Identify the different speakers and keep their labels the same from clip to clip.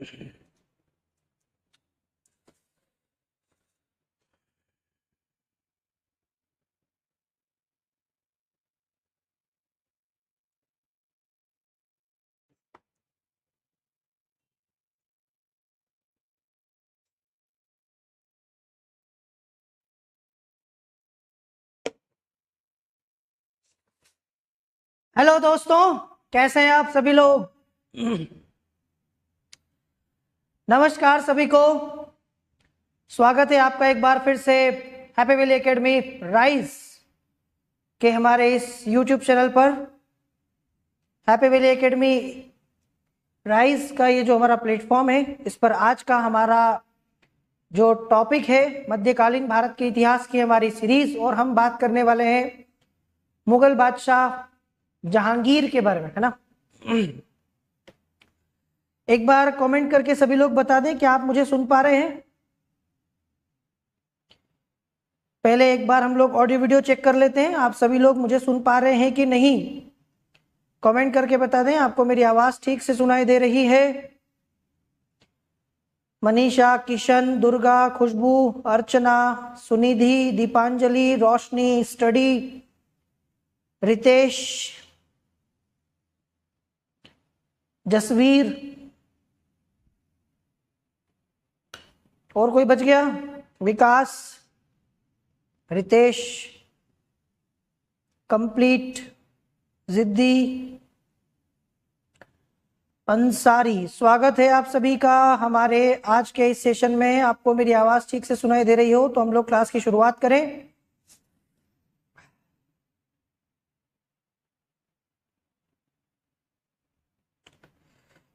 Speaker 1: Hello दोस्तों, कैसे हैं आप सभी लोग। नमस्कार सभी को। स्वागत है आपका एक बार फिर से हैप्पी वैली एकेडमी राइज के हमारे इस यूट्यूब चैनल पर। हैप्पी वैली एकेडमी राइज का ये जो हमारा प्लेटफॉर्म है, इस पर आज का हमारा जो टॉपिक है मध्यकालीन भारत के इतिहास की हमारी सीरीज, और हम बात करने वाले हैं मुगल बादशाह जहांगीर के बारे में, है ना। एक बार कमेंट करके सभी लोग बता दें कि आप मुझे सुन पा रहे हैं। पहले एक बार हम लोग ऑडियो वीडियो चेक कर लेते हैं, आप सभी लोग मुझे सुन पा रहे हैं कि नहीं। कमेंट करके बता दें आपको मेरी आवाज ठीक से सुनाई दे रही है। मनीषा, किशन, दुर्गा, खुशबू, अर्चना, सुनिधि, दीपांजलि, रोशनी, स्टडी, रितेश, जसवीर, और कोई बच गया? विकास, रितेश, कंप्लीट, जिद्दी, अंसारी। स्वागत है आप सभी का हमारे आज के इस सेशन में। आपको मेरी आवाज ठीक से सुनाई दे रही हो तो हम लोग क्लास की शुरुआत करें।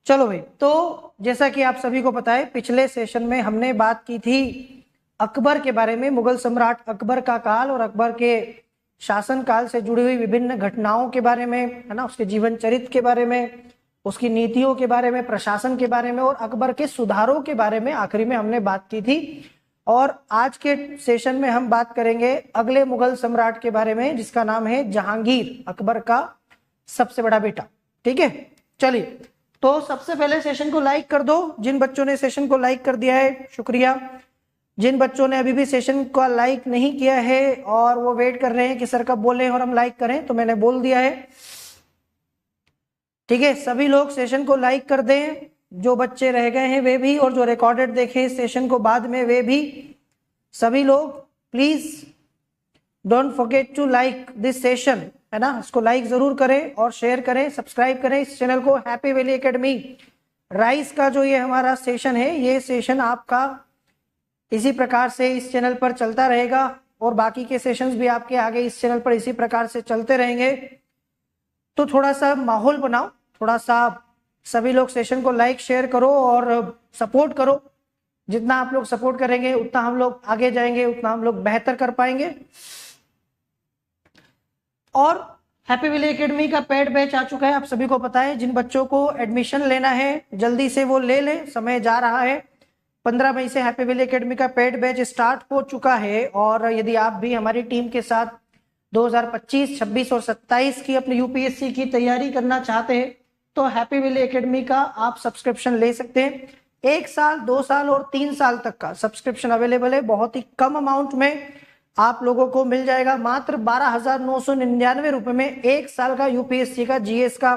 Speaker 1: चलो भाई, तो जैसा कि आप सभी को पता है, पिछले सेशन में हमने बात की थी अकबर के बारे में, मुगल सम्राट अकबर का काल और अकबर के शासन काल से जुड़ी हुई विभिन्न घटनाओं के बारे में, है ना, उसके जीवन चरित्र के बारे में, उसकी नीतियों के बारे में, प्रशासन के बारे में और अकबर के सुधारों के बारे में आखिरी में हमने बात की थी। और आज के सेशन में हम बात करेंगे अगले मुगल सम्राट के बारे में, जिसका नाम है जहांगीर, अकबर का सबसे बड़ा बेटा। ठीक है, चलिए। तो सबसे पहले सेशन को लाइक कर दो। जिन बच्चों ने सेशन को लाइक कर दिया है शुक्रिया। जिन बच्चों ने अभी भी सेशन को लाइक नहीं किया है और वो वेट कर रहे हैं कि सर कब बोलें और हम लाइक करें, तो मैंने बोल दिया है। ठीक है, सभी लोग सेशन को लाइक कर दें, जो बच्चे रह गए हैं वे भी, और जो रिकॉर्डेड देखें इस सेशन को बाद में वे भी। सभी लोग please don't forget to like this session, है ना। इसको लाइक जरूर करें और शेयर करें, सब्सक्राइब करें इस चैनल को। हैप्पी वैली एकेडमी राइज का जो ये हमारा सेशन है, ये सेशन आपका इसी प्रकार से इस चैनल पर चलता रहेगा और बाकी के सेशंस भी आपके आगे इस चैनल पर इसी प्रकार से चलते रहेंगे। तो थोड़ा सा माहौल बनाओ, थोड़ा सा सभी लोग सेशन को लाइक शेयर करो और सपोर्ट करो। जितना आप लोग सपोर्ट करेंगे उतना हम लोग आगे जाएंगे, उतना हम लोग बेहतर कर पाएंगे। और हैप्पी वैली एकेडमी का पेड बैच आ चुका है, आप सभी को पता है। जिन बच्चों को एडमिशन लेना है जल्दी से वो ले ले, समय जा रहा है। 15 मई से हैप्पी वैली एकेडमी का पेड बैच स्टार्ट हो चुका है। और यदि आप भी हमारी टीम के साथ 2025, 26 और 27 की अपनी यूपीएससी की तैयारी करना चाहते हैं तो हैप्पी वैली एकेडमी का आप सब्सक्रिप्शन ले सकते हैं। 1 साल, 2 साल और 3 साल तक का सब्सक्रिप्शन अवेलेबल है। बहुत ही कम अमाउंट में आप लोगों को मिल जाएगा, मात्र 12,999 रुपए में 1 साल का यूपीएससी का जीएस का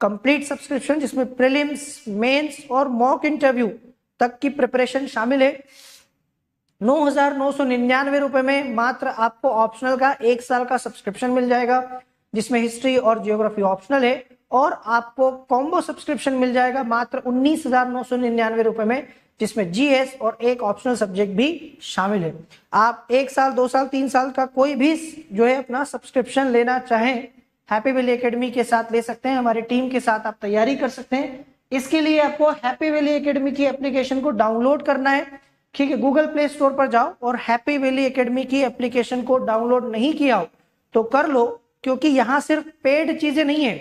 Speaker 1: कंप्लीट सब्सक्रिप्शन, जिसमें प्रीलिम्स, मेंस और मॉक इंटरव्यू तक की प्रिपरेशन शामिल है। 9,999 रुपए में मात्र आपको ऑप्शनल का 1 साल का सब्सक्रिप्शन मिल जाएगा, जिसमें हिस्ट्री और जियोग्राफी ऑप्शनल है। और आपको कॉम्बो सब्सक्रिप्शन मिल जाएगा मात्र 19,999 रुपए में, जिसमें जीएस और एक ऑप्शनल सब्जेक्ट भी शामिल है। आप 1 साल, 2 साल, 3 साल का कोई भी जो है अपना सब्सक्रिप्शन लेना चाहें, हैप्पी वैली एकेडमी के साथ ले सकते हैं। हमारी टीम के साथ आप तैयारी कर सकते हैं। इसके लिए आपको हैप्पी वैली एकेडमी की एप्लीकेशन को डाउनलोड करना है। ठीक है, गूगल प्ले स्टोर पर जाओ और हैप्पी वैली एकेडमी की एप्लीकेशन को डाउनलोड नहीं किया हो तो कर लो, क्योंकि यहाँ सिर्फ पेड चीजें नहीं है,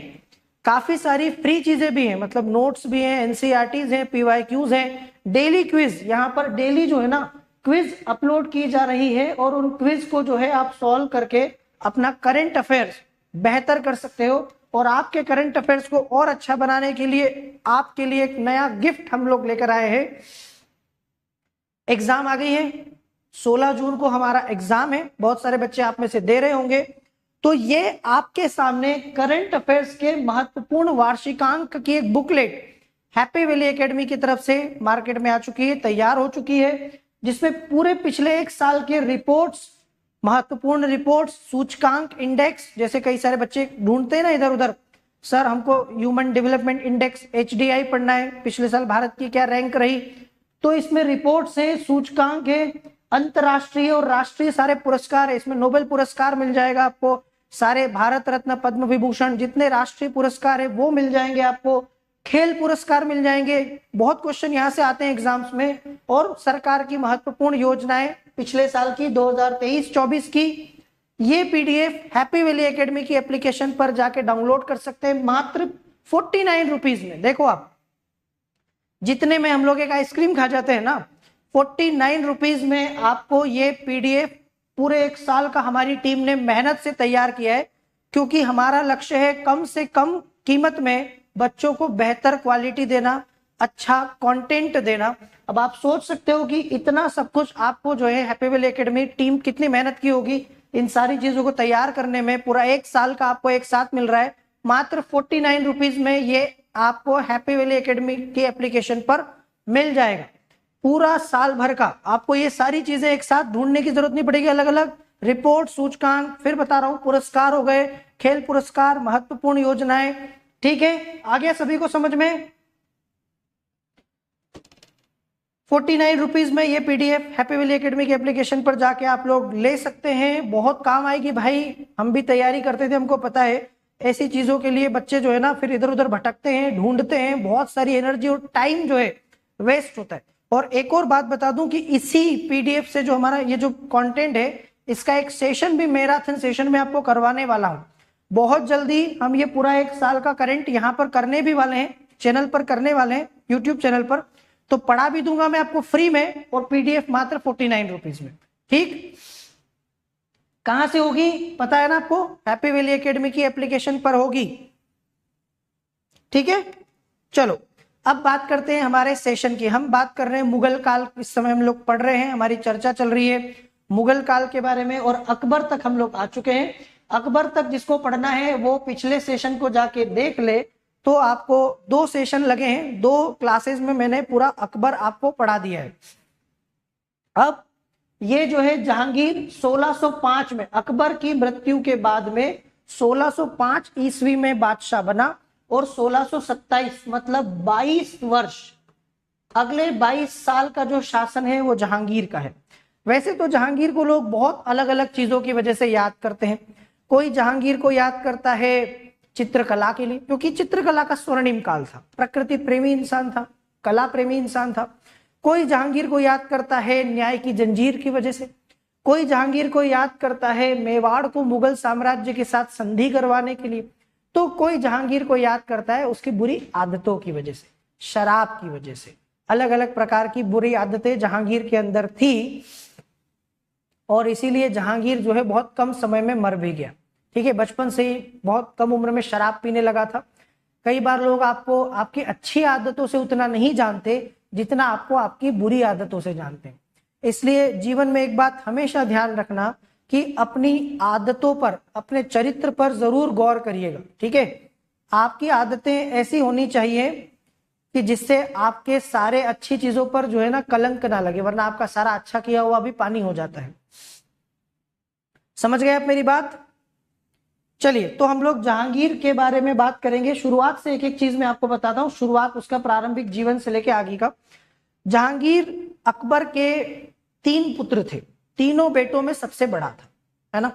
Speaker 1: काफी सारी फ्री चीजें भी हैं। मतलब नोट्स भी हैं, एनसीईआरटीज हैं, पीवाईक्यूज हैं, डेली क्विज, यहाँ पर डेली जो है ना क्विज अपलोड की जा रही है और उन क्विज को जो है आप सॉल्व करके अपना करंट अफेयर्स बेहतर कर सकते हो। और आपके करंट अफेयर्स को और अच्छा बनाने के लिए आपके लिए एक नया गिफ्ट हम लोग लेकर आए हैं। एग्जाम आ गई है, 16 जून को हमारा एग्जाम है, बहुत सारे बच्चे आप में से दे रहे होंगे। तो ये आपके सामने करंट अफेयर्स के महत्वपूर्ण वार्षिकांक की एक बुकलेट हैप्पी वैली एकेडमी की तरफ से मार्केट में आ चुकी है, तैयार हो चुकी है, जिसमें पूरे पिछले एक साल के रिपोर्ट्स, महत्वपूर्ण रिपोर्ट्स, सूचकांक, इंडेक्स, जैसे कई सारे बच्चे ढूंढते हैं ना इधर उधर, सर हमको ह्यूमन डेवलपमेंट इंडेक्स HDI पढ़ना है, पिछले साल भारत की क्या रैंक रही, तो इसमें रिपोर्ट्स है, सूचकांक है, अंतरराष्ट्रीय और राष्ट्रीय सारे पुरस्कार है, इसमें नोबेल पुरस्कार मिल जाएगा आपको, सारे भारत रत्न, पद्म विभूषण, जितने राष्ट्रीय पुरस्कार है वो मिल जाएंगे आपको, खेल पुरस्कार मिल जाएंगे, बहुत क्वेश्चन यहाँ से आते हैं एग्जाम्स में, और सरकार की महत्वपूर्ण योजनाएं पिछले साल की 2023-24 की। ये PDF हैप्पी वैली एकेडमी की एप्लीकेशन पर जाके डाउनलोड कर सकते हैं मात्र 49 रुपीज में। देखो आप, जितने में हम लोग एक आइसक्रीम खा जाते हैं ना, 49 रुपीज में आपको ये PDF पूरे एक साल का हमारी टीम ने मेहनत से तैयार किया है, क्योंकि हमारा लक्ष्य है कम से कम कीमत में बच्चों को बेहतर क्वालिटी देना, अच्छा कंटेंट देना। अब आप सोच सकते हो कि इतना सब कुछ आपको जो है हैप्पी वैली एकेडमी टीम कितनी मेहनत की होगी इन सारी चीजों को तैयार करने में। पूरा एक साल का आपको एक साथ मिल रहा है मात्र 49 रुपीज में, ये आपको हैप्पी वैली एकेडमी की एप्लीकेशन पर मिल जाएगा। पूरा साल भर का आपको ये सारी चीजें एक साथ ढूंढने की जरूरत नहीं पड़ेगी, अलग अलग रिपोर्ट, सूचकांक, फिर बता रहा हूं पुरस्कार हो गए, खेल पुरस्कार, महत्वपूर्ण योजनाएं। ठीक है, आ गया सभी को समझ में? 49 रुपीज में ये PDF हैप्पी वैली एकेडमी की एप्लीकेशन पर जाके आप लोग ले सकते हैं, बहुत काम आएगी भाई। हम भी तैयारी करते थे, हमको पता है ऐसी चीजों के लिए बच्चे जो है ना फिर इधर उधर भटकते हैं, ढूंढते हैं, बहुत सारी एनर्जी और टाइम जो है वेस्ट होता है। और एक और बात बता दूं कि इसी PDF से जो हमारा ये जो कंटेंट है, इसका एक सेशन भी मैराथन सेशन में आपको करवाने वाला हूं बहुत जल्दी। हम ये पूरा एक साल का करंट यहाँ पर करने भी वाले हैं, चैनल पर करने वाले हैं, यूट्यूब चैनल पर, तो पढ़ा भी दूंगा मैं आपको फ्री में, और PDF मात्र 49 रुपीज में। ठीक, कहां से होगी पता है ना आपको? हैप्पी वैली एकेडमी की एप्लीकेशन पर होगी। ठीक है, चलो अब बात करते हैं हमारे सेशन की। हम बात कर रहे हैं मुगल काल, इस समय हम लोग पढ़ रहे हैं, हमारी चर्चा चल रही है मुगल काल के बारे में, और अकबर तक हम लोग आ चुके हैं। अकबर तक जिसको पढ़ना है वो पिछले सेशन को जाके देख ले, तो आपको 2 सेशन लगे हैं, 2 क्लासेस में मैंने पूरा अकबर आपको पढ़ा दिया है। अब ये जो है जहांगीर 1605 में, अकबर की मृत्यु के बाद में 1605 ईस्वी में बादशाह बना, और 1627 मतलब 22 वर्ष, अगले 22 साल का जो शासन है वो जहांगीर का है। वैसे तो जहांगीर को लोग बहुत अलग अलग चीजों की वजह से याद करते हैं। कोई जहांगीर को याद करता है चित्रकला के लिए, क्योंकि चित्रकला का स्वर्णिम काल था, प्रकृति प्रेमी इंसान था, कला प्रेमी इंसान था। कोई जहांगीर को याद करता है न्याय की जंजीर की वजह से, कोई जहांगीर को याद करता है मेवाड़ को मुगल साम्राज्य के साथ संधि करवाने के लिए, तो कोई जहांगीर को याद करता है उसकी बुरी आदतों की वजह से, शराब की वजह से। अलग अलग प्रकार की बुरी आदतें जहांगीर के अंदर थी, और इसीलिए जहांगीर जो है बहुत कम समय में मर भी गया। ठीक है, बचपन से ही बहुत कम उम्र में शराब पीने लगा था। कई बार लोग आपको आपकी अच्छी आदतों से उतना नहीं जानते जितना आपको आपकी बुरी आदतों से जानते हैं। इसलिए जीवन में एक बात हमेशा ध्यान रखना कि अपनी आदतों पर, अपने चरित्र पर जरूर गौर करिएगा। ठीक है, आपकी आदतें ऐसी होनी चाहिए कि जिससे आपके सारे अच्छी चीजों पर जो है ना कलंक ना लगे, वरना आपका सारा अच्छा किया हुआ भी पानी हो जाता है। समझ गए आप मेरी बात? चलिए, तो हम लोग जहांगीर के बारे में बात करेंगे। शुरुआत से एक एक चीज मैं आपको बताता हूं, शुरुआत उसका प्रारंभिक जीवन से लेके आगे का। जहांगीर अकबर के 3 पुत्र थे, तीनों बेटों में सबसे बड़ा था, है ना।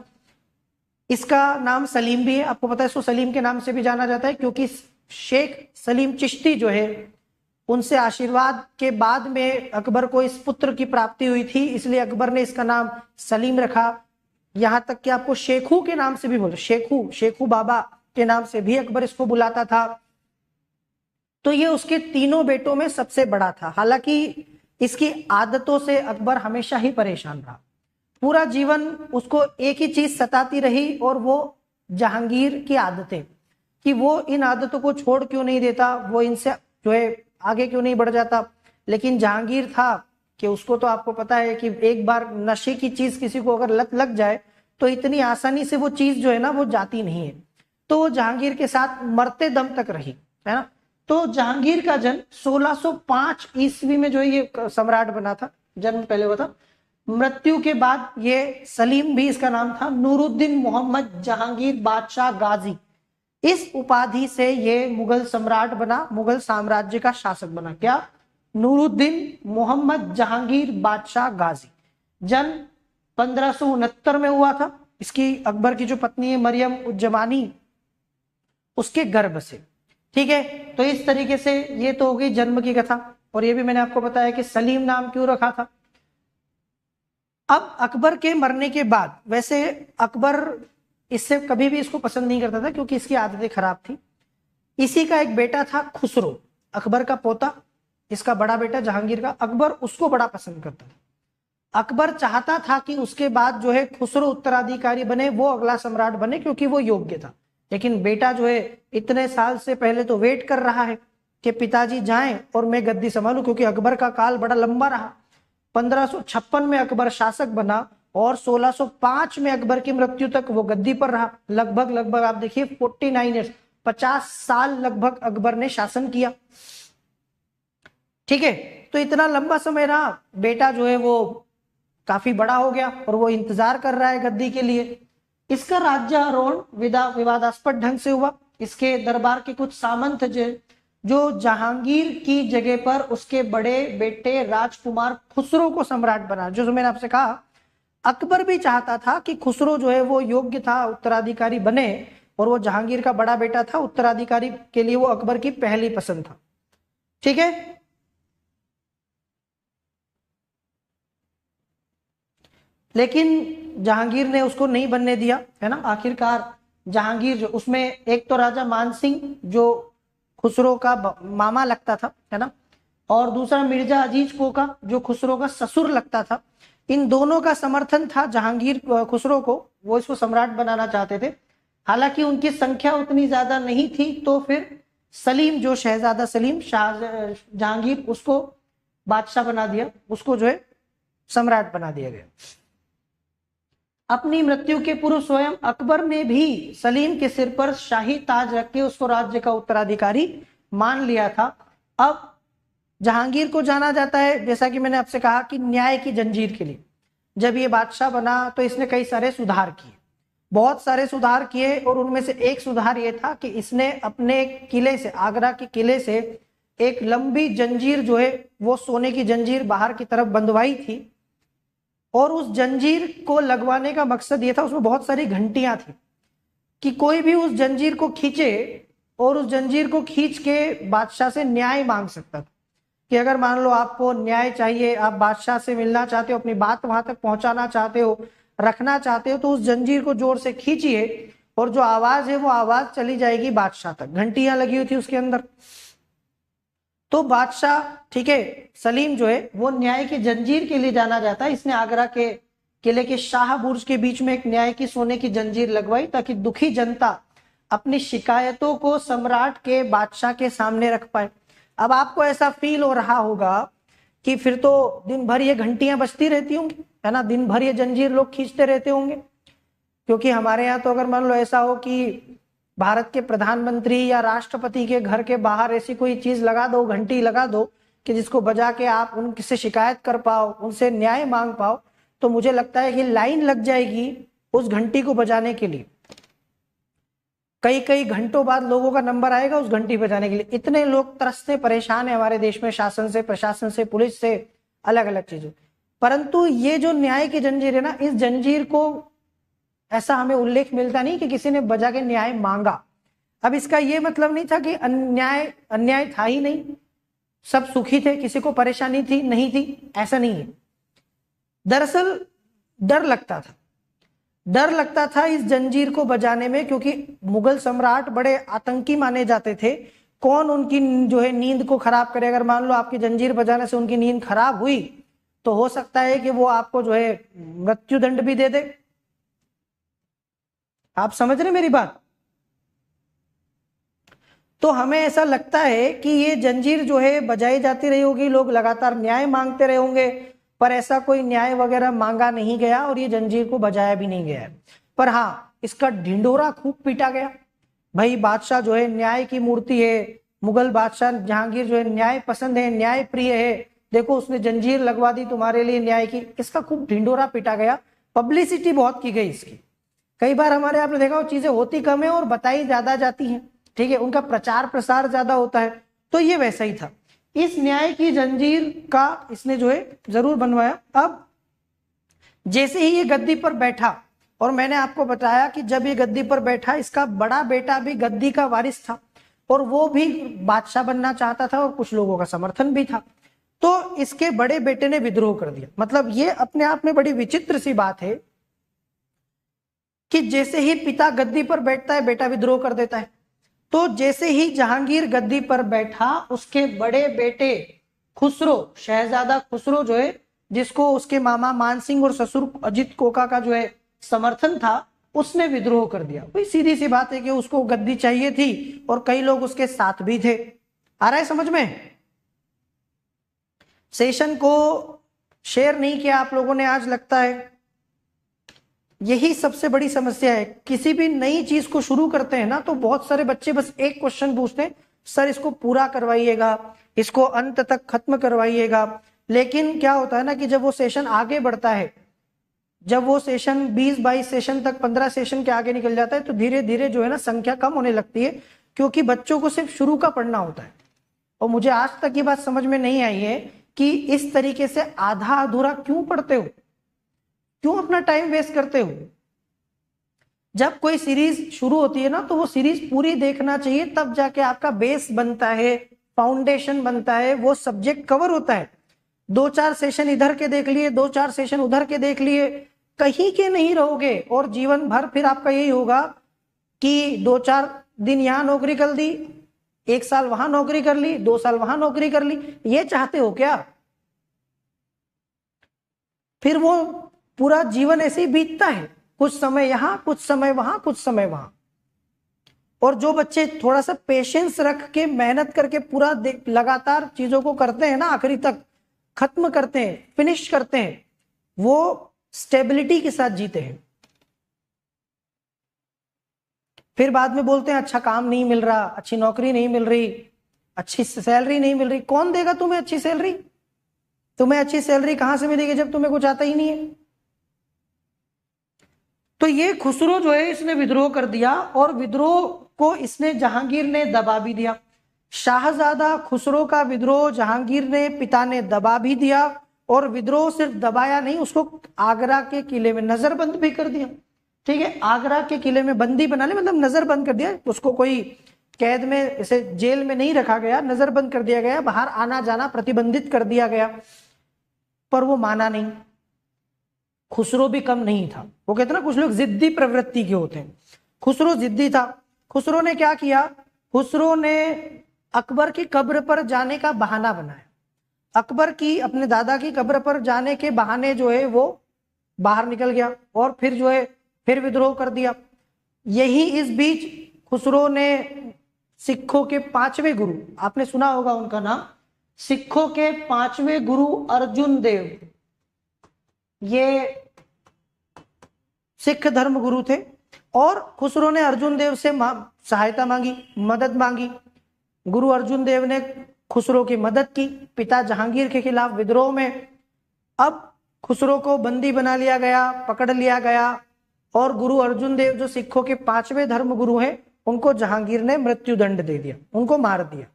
Speaker 1: इसका नाम सलीम भी है, आपको पता है इसको सलीम के नाम से भी जाना जाता है, क्योंकि शेख सलीम चिश्ती जो है उनसे आशीर्वाद के बाद में अकबर को इस पुत्र की प्राप्ति हुई थी, इसलिए अकबर ने इसका नाम सलीम रखा। यहां तक कि आपको शेखू के नाम से भी बोलते, शेखू बाबा के नाम से भी अकबर इसको बुलाता था। तो ये उसके तीनों बेटों में सबसे बड़ा था। हालांकि इसकी आदतों से अकबर हमेशा ही परेशान रहा, पूरा जीवन उसको एक ही चीज सताती रही, और वो जहांगीर की आदतें। कि वो इन आदतों को छोड़ क्यों नहीं देता, वो इनसे जो है आगे क्यों नहीं बढ़ जाता। लेकिन जहांगीर था कि उसको तो आपको पता है कि एक बार नशे की चीज किसी को अगर लत लग जाए तो इतनी आसानी से वो चीज जो है ना वो जाती नहीं है। तो वो जहांगीर के साथ मरते दम तक रही, है ना। तो जहांगीर का जन्म 1605 ईस्वी में जो है ये सम्राट बना था, जन्म पहले हुआ था। मृत्यु के बाद ये सलीम भी इसका नाम था, नूरुद्दीन मोहम्मद जहांगीर बादशाह गाजी, इस उपाधि से ये मुगल सम्राट बना, मुगल साम्राज्य का शासक बना। क्या? नूरुद्दीन मोहम्मद जहांगीर बादशाह गाजी। जन्म 1569 में हुआ था। इसकी अकबर की जो पत्नी है मरियम उज्जमानी, उसके गर्भ से। ठीक है, तो इस तरीके से ये तो हो गई जन्म की कथा। और ये भी मैंने आपको बताया कि सलीम नाम क्यों रखा था। अब अकबर के मरने के बाद, वैसे अकबर इससे कभी भी इसको पसंद नहीं करता था क्योंकि इसकी आदतें खराब थी। इसी का एक बेटा था खुसरो, अकबर का पोता, इसका बड़ा बेटा जहांगीर का, अकबर उसको बड़ा पसंद करता था। अकबर चाहता था कि उसके बाद जो है खुसरो उत्तराधिकारी बने, वो अगला सम्राट बने क्योंकि वो योग्य था। लेकिन बेटा जो है इतने साल से पहले तो वेट कर रहा है कि पिताजी जाएं और मैं गद्दी संभालूं, क्योंकि अकबर का काल बड़ा लंबा रहा। 1556 में अकबर शासक बना और 1605 में अकबर की मृत्यु तक वो गद्दी पर रहा। लगभग आप देखिए 49 ईयर्स, 50 साल लगभग अकबर ने शासन किया। ठीक है, तो इतना लंबा समय रहा। बेटा जो है वो काफी बड़ा हो गया और वो इंतजार कर रहा है गद्दी के लिए। इसका राज्यारोहण विवादास्पद ढंग से हुआ। इसके दरबार के कुछ सामंत जो जहांगीर की जगह पर उसके बड़े बेटे राजकुमार खुसरो को सम्राट बना। जो मैंने आपसे कहा, अकबर भी चाहता था कि खुसरो जो है वो योग्य था, उत्तराधिकारी बने, और वो जहांगीर का बड़ा बेटा था, उत्तराधिकारी के लिए वो अकबर की पहली पसंद था। ठीक है, लेकिन जहांगीर ने उसको नहीं बनने दिया, है ना। आखिरकार जहांगीर जो, उसमें एक तो राजा मानसिंह जो खुसरो का मामा लगता था, है ना, और दूसरा मिर्जा अजीज कोका जो खुसरो का ससुर लगता था। इन दोनों का समर्थन था जहांगीर खुसरो को, वो इसको सम्राट बनाना चाहते थे। हालांकि उनकी संख्या उतनी ज्यादा नहीं थी, तो फिर सलीम, जो शहजादा सलीम, शाह जहांगीर, उसको बादशाह बना दिया, उसको जो है सम्राट बना दिया गया। अपनी मृत्यु के पूर्व स्वयं अकबर ने भी सलीम के सिर पर शाही ताज रख के उसको राज्य का उत्तराधिकारी मान लिया था। अब जहांगीर को जाना जाता है, जैसा कि मैंने आपसे कहा, कि न्याय की जंजीर के लिए। जब ये बादशाह बना तो इसने कई सारे सुधार किए, बहुत सारे सुधार किए, और उनमें से एक सुधार ये था कि इसने अपने किले से, आगरा के किले से, एक लंबी जंजीर जो है वो सोने की जंजीर बाहर की तरफ बंधवाई थी। और उस जंजीर को लगवाने का मकसद ये था, उसमें बहुत सारी घंटियां थी, कि कोई भी उस जंजीर को खींचे और उस जंजीर को खींच के बादशाह से न्याय मांग सकता था। कि अगर मान लो आपको न्याय चाहिए, आप बादशाह से मिलना चाहते हो, अपनी बात वहां तक पहुंचाना चाहते हो, रखना चाहते हो, तो उस जंजीर को जोर से खींचिए और जो आवाज है वो आवाज चली जाएगी बादशाह तक। घंटियां लगी हुई थी उसके अंदर। तो बादशाह, ठीक है, सलीम जो है वो न्याय की जंजीर के लिए जाना जाता है। इसने आगरा के किले के शाह बुर्ज के बीच में एक न्याय की सोने की जंजीर लगवाई, ताकि दुखी जनता अपनी शिकायतों को सम्राट के, बादशाह के सामने रख पाए। अब आपको ऐसा फील हो रहा होगा कि फिर तो दिन भर ये घंटियां बजती रहती होंगी, है ना, दिन भर ये जंजीर लोग खींचते रहते होंगे। क्योंकि हमारे यहाँ तो अगर मान लो ऐसा हो कि भारत के प्रधानमंत्री या राष्ट्रपति के घर के बाहर ऐसी कोई चीज लगा दो, घंटी लगा दो, कि जिसको बजा के आप उनसे शिकायत कर पाओ, उनसे न्याय मांग पाओ, तो मुझे लगता है कि लाइन लग जाएगी उस घंटी को बजाने के लिए। कई कई घंटों बाद लोगों का नंबर आएगा उस घंटी बजाने के लिए। इतने लोग तरसते परेशान है हमारे देश में, शासन से, प्रशासन से, पुलिस से, अलग अलग चीजों। परंतु ये जो न्याय की जंजीर है ना, इस जंजीर को ऐसा हमें उल्लेख मिलता नहीं कि किसी ने बजा के न्याय मांगा। अब इसका ये मतलब नहीं था कि अन्याय था ही नहीं, सब सुखी थे, किसी को परेशानी थी नहीं थी, ऐसा नहीं है। दरअसल डर लगता था इस जंजीर को बजाने में, क्योंकि मुगल सम्राट बड़े आतंकी माने जाते थे। कौन उनकी जो है नींद को खराब करे। अगर मान लो आपकी जंजीर बजाने से उनकी नींद खराब हुई तो हो सकता है कि वो आपको जो है मृत्युदंड भी दे दे। आप समझ रहे मेरी बात? तो हमें ऐसा लगता है कि ये जंजीर जो है बजाई जाती रही होगी, लोग लगातार न्याय मांगते रहे होंगे, पर ऐसा कोई न्याय वगैरह मांगा नहीं गया और ये जंजीर को बजाया भी नहीं गया है। पर हाँ, इसका ढिंडोरा खूब पीटा गया। भाई बादशाह जो है न्याय की मूर्ति है, मुगल बादशाह जहांगीर जो है न्याय पसंद है, न्याय प्रिय है, देखो उसने जंजीर लगवा दी तुम्हारे लिए न्याय की। इसका खूब ढिंडोरा पीटा गया, पब्लिसिटी बहुत की गई इसकी। कई बार हमारे आपने देखा वो चीजें होती कम है और बताई ज्यादा जाती हैं, ठीक है, उनका प्रचार प्रसार ज्यादा होता है। तो ये वैसा ही था, इस न्याय की जंजीर का इसने जो है जरूर बनवाया। अब जैसे ही ये गद्दी पर बैठा, और मैंने आपको बताया कि जब ये गद्दी पर बैठा इसका बड़ा बेटा भी गद्दी का वारिस था और वो भी बादशाह बनना चाहता था और कुछ लोगों का समर्थन भी था। तो इसके बड़े बेटे ने विद्रोह कर दिया। मतलब ये अपने आप में बड़ी विचित्र सी बात है कि जैसे ही पिता गद्दी पर बैठता है बेटा विद्रोह कर देता है। तो जैसे ही जहांगीर गद्दी पर बैठा, उसके बड़े बेटे खुसरो, शहजादा खुसरो जो है, जिसको उसके मामा मानसिंह और ससुर अजित कोका का जो है समर्थन था, उसने विद्रोह कर दिया। भाई सीधी सी बात है कि उसको गद्दी चाहिए थी और कई लोग उसके साथ भी थे। आ रहा है समझ में? सेशन को शेयर नहीं किया आप लोगों ने आज, लगता है यही सबसे बड़ी समस्या है। किसी भी नई चीज को शुरू करते हैं ना, तो बहुत सारे बच्चे बस एक क्वेश्चन पूछते हैं, सर इसको पूरा करवाइएगा, इसको अंत तक खत्म करवाइएगा। लेकिन क्या होता है ना कि जब वो सेशन आगे बढ़ता है, जब वो सेशन 20-22 सेशन तक, 15 सेशन के आगे निकल जाता है, तो धीरे धीरे जो है ना संख्या कम होने लगती है, क्योंकि बच्चों को सिर्फ शुरू का पढ़ना होता है। और मुझे आज तक ये बात समझ में नहीं आई है कि इस तरीके से आधा अधूरा क्यों पढ़ते हो, क्यों अपना टाइम वेस्ट करते हो। जब कोई सीरीज शुरू होती है ना, तो वो सीरीज पूरी देखना चाहिए, तब जाके आपका बेस बनता है, फाउंडेशन बनता है, वो सब्जेक्ट कवर होता है। 2-4 सेशन इधर के देख लिए, 2-4 सेशन उधर के देख लिए, कहीं के नहीं रहोगे और जीवन भर फिर आपका यही होगा कि 2-4 दिन यहां नौकरी कर दी, 1 साल वहां नौकरी कर ली, 2 साल वहां नौकरी कर ली। ये चाहते हो क्या? फिर वो पूरा जीवन ऐसे ही बीतता है, कुछ समय यहां, कुछ समय वहां, कुछ समय वहां। और जो बच्चे थोड़ा सा पेशेंस रख के मेहनत करके पूरा लगातार चीजों को करते हैं ना, आखिरी तक खत्म करते हैं, फिनिश करते हैं, वो स्टेबिलिटी के साथ जीते हैं। फिर बाद में बोलते हैं अच्छा काम नहीं मिल रहा, अच्छी नौकरी नहीं मिल रही, अच्छी सैलरी नहीं मिल रही। कौन देगा तुम्हें अच्छी सैलरी? तुम्हें अच्छी सैलरी कहां से मिलेगी जब तुम्हें कुछ आता ही नहीं है? तो ये खुसरो जो है इसने विद्रोह कर दिया, और विद्रोह को इसने जहांगीर ने दबा भी दिया। शाहजादा खुसरो का विद्रोह जहांगीर ने, पिता ने दबा भी दिया, और विद्रोह सिर्फ दबाया नहीं, उसको आगरा के किले में नजरबंद भी कर दिया। ठीक है, आगरा के किले में बंदी बना ले, मतलब नजरबंद कर दिया उसको, कोई कैद में ऐसे जेल में नहीं रखा गया, नजरबंद कर दिया गया, बाहर आना जाना प्रतिबंधित कर दिया गया। पर वो माना नहीं। खुसरो भी कम नहीं था। वो कहते ना कुछ लोग जिद्दी प्रवृत्ति के होते हैं, खुसरो जिद्दी था। खुसरो ने क्या किया? खुसरो ने अकबर की कब्र पर जाने का बहाना बनाया। अकबर की, अपने दादा की कब्र पर जाने के बहाने जो है वो बाहर निकल गया और फिर जो है फिर विद्रोह कर दिया। यही इस बीच खुसरो ने सिखों के 5वें गुरु, आपने सुना होगा उनका नाम, सिखों के 5वें गुरु अर्जुन देव, ये सिख धर्म गुरु थे, और खुसरो ने अर्जुन देव से सहायता मांगी, मदद मांगी। गुरु अर्जुन देव ने खुसरो की मदद की पिता जहांगीर के खिलाफ विद्रोह में। अब खुसरो को बंदी बना लिया गया, पकड़ लिया गया, और गुरु अर्जुन देव जो सिखों के 5वें धर्म गुरु हैं, उनको जहांगीर ने मृत्यु दंड दे दिया, उनको मार दिया।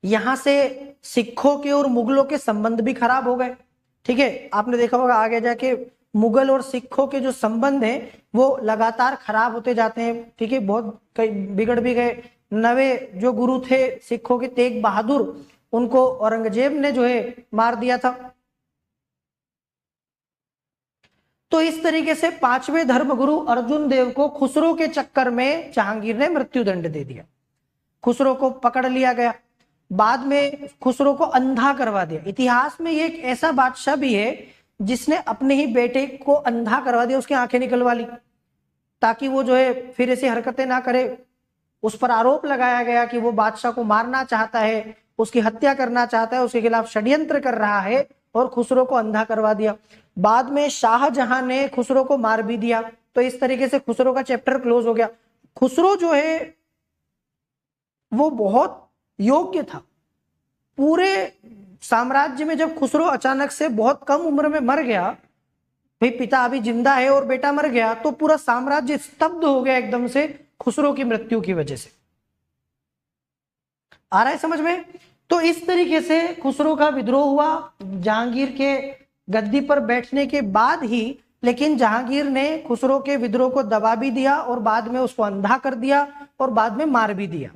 Speaker 1: यहां से सिखों के और मुगलों के संबंध भी खराब हो गए। ठीक है, आपने देखा होगा आगे जाके मुगल और सिखों के जो संबंध हैं वो लगातार खराब होते जाते हैं। ठीक है, बहुत कई बिगड़ भी गए। नवे जो गुरु थे सिखों के, तेग बहादुर, उनको औरंगजेब ने जो है मार दिया था। तो इस तरीके से 5वें धर्मगुरु अर्जुन देव को खुसरो के चक्कर में जहांगीर ने मृत्यु दंड दे दिया। खुसरो को पकड़ लिया गया, बाद में खुसरो को अंधा करवा दिया। इतिहास में ये एक ऐसा बादशाह भी है जिसने अपने ही बेटे को अंधा करवा दिया, उसकी आंखें निकलवा ली ताकि वो जो है फिर ऐसी हरकतें ना करे। उस पर आरोप लगाया गया कि वो बादशाह को मारना चाहता है, उसकी हत्या करना चाहता है, उसके खिलाफ षड्यंत्र कर रहा है, और खुसरो को अंधा करवा दिया। बाद में शाहजहां ने खुसरो को मार भी दिया। तो इस तरीके से खुसरो का चैप्टर क्लोज हो गया। खुसरो जो है वो बहुत योग्य था। पूरे साम्राज्य में जब खुसरो अचानक से बहुत कम उम्र में मर गया, भाई पिता अभी जिंदा है और बेटा मर गया, तो पूरा साम्राज्य स्तब्ध हो गया एकदम से खुसरो की मृत्यु की वजह से। आ रहा है समझ में? तो इस तरीके से खुसरो का विद्रोह हुआ जहांगीर के गद्दी पर बैठने के बाद ही, लेकिन जहांगीर ने खुसरो के विद्रोह को दबा भी दिया और बाद में उसको अंधा कर दिया और बाद में मार भी दिया।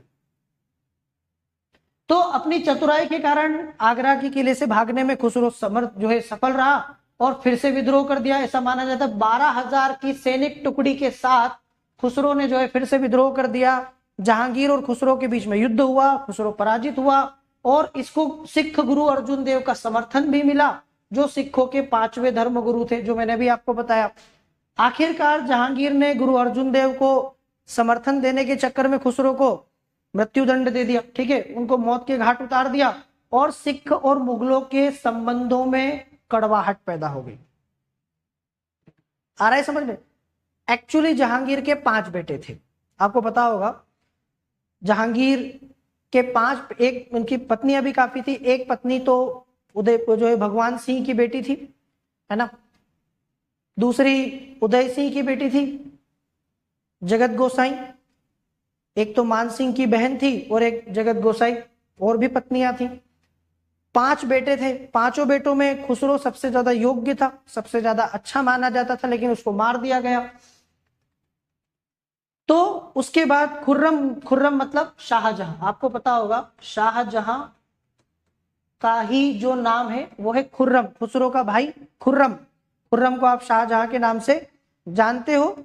Speaker 1: तो अपनी चतुराई के कारण आगरा के किले से भागने में खुसरो समर्थ जो है सफल रहा और फिर से विद्रोह कर दिया। ऐसा माना जाता है 12,000 की सैनिक टुकड़ी के साथ खुसरो ने जो है फिर से विद्रोह कर दिया। जहांगीर और खुसरो के बीच में युद्ध हुआ, खुसरो पराजित हुआ और इसको सिख गुरु अर्जुन देव का समर्थन भी मिला, जो सिखों के 5वें धर्म गुरु थे, जो मैंने भी आपको बताया। आखिरकार जहांगीर ने गुरु अर्जुन देव को समर्थन देने के चक्कर में खुसरो को मृत्युदंड दे दिया, ठीक है, उनको मौत के घाट उतार दिया और सिख और मुगलों के संबंधों में कड़वाहट पैदा हो गई। आ रहा है समझ में? एक्चुअली जहांगीर के 5 बेटे थे, आपको पता होगा। जहांगीर के 5, एक उनकी पत्नियां भी काफी थी। एक पत्नी तो उदय जो है भगवान सिंह की बेटी थी, है ना। दूसरी उदय सिंह की बेटी थी जगत गोसाई। एक तो मान सिंह की बहन थी और एक जगत गोसाई, और भी पत्नियां थी। 5 बेटे थे। 5 बेटों में खुसरो सबसे ज्यादा योग्य था, सबसे ज्यादा अच्छा माना जाता था, लेकिन उसको मार दिया गया। तो उसके बाद खुर्रम मतलब शाहजहां, आपको पता होगा शाहजहां का ही जो नाम है वो है खुर्रम, खुसरो का भाई खुर्रम। खुर्रम को आप शाहजहां के नाम से जानते हो।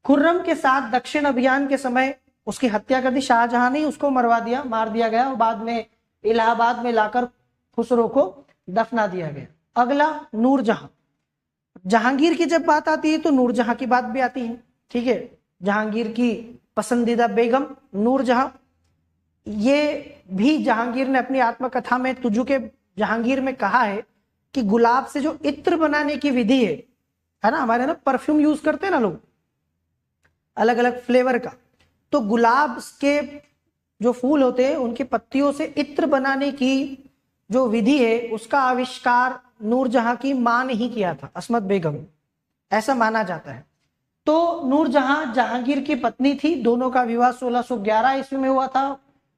Speaker 1: खुर्रम के साथ दक्षिण अभियान के समय उसकी हत्या कर दी शाहजहां ने, उसको मरवा दिया, मार दिया गया और बाद में इलाहाबाद में लाकर खुसरो को दफना दिया गया। अगला नूरजहां। जहांगीर की जब बात आती है तो नूरजहां की बात भी आती है, ठीक है। जहांगीर की पसंदीदा बेगम नूरजहां, ये भी जहांगीर ने अपनी आत्मकथा में तुझु के जहांगीर में कहा है कि गुलाब से जो इत्र बनाने की विधि है ना, हमारे ना परफ्यूम यूज करते हैं ना लोग अलग अलग फ्लेवर का, तो गुलाब के जो फूल होते हैं उनकी पत्तियों से इत्र बनाने की जो विधि है उसका आविष्कार नूरजहां की मां ने ही किया था, अस्मत बेगम, ऐसा माना जाता है। तो नूरजहां जहांगीर की पत्नी थी। दोनों का विवाह 1611 ईस्वी में हुआ था,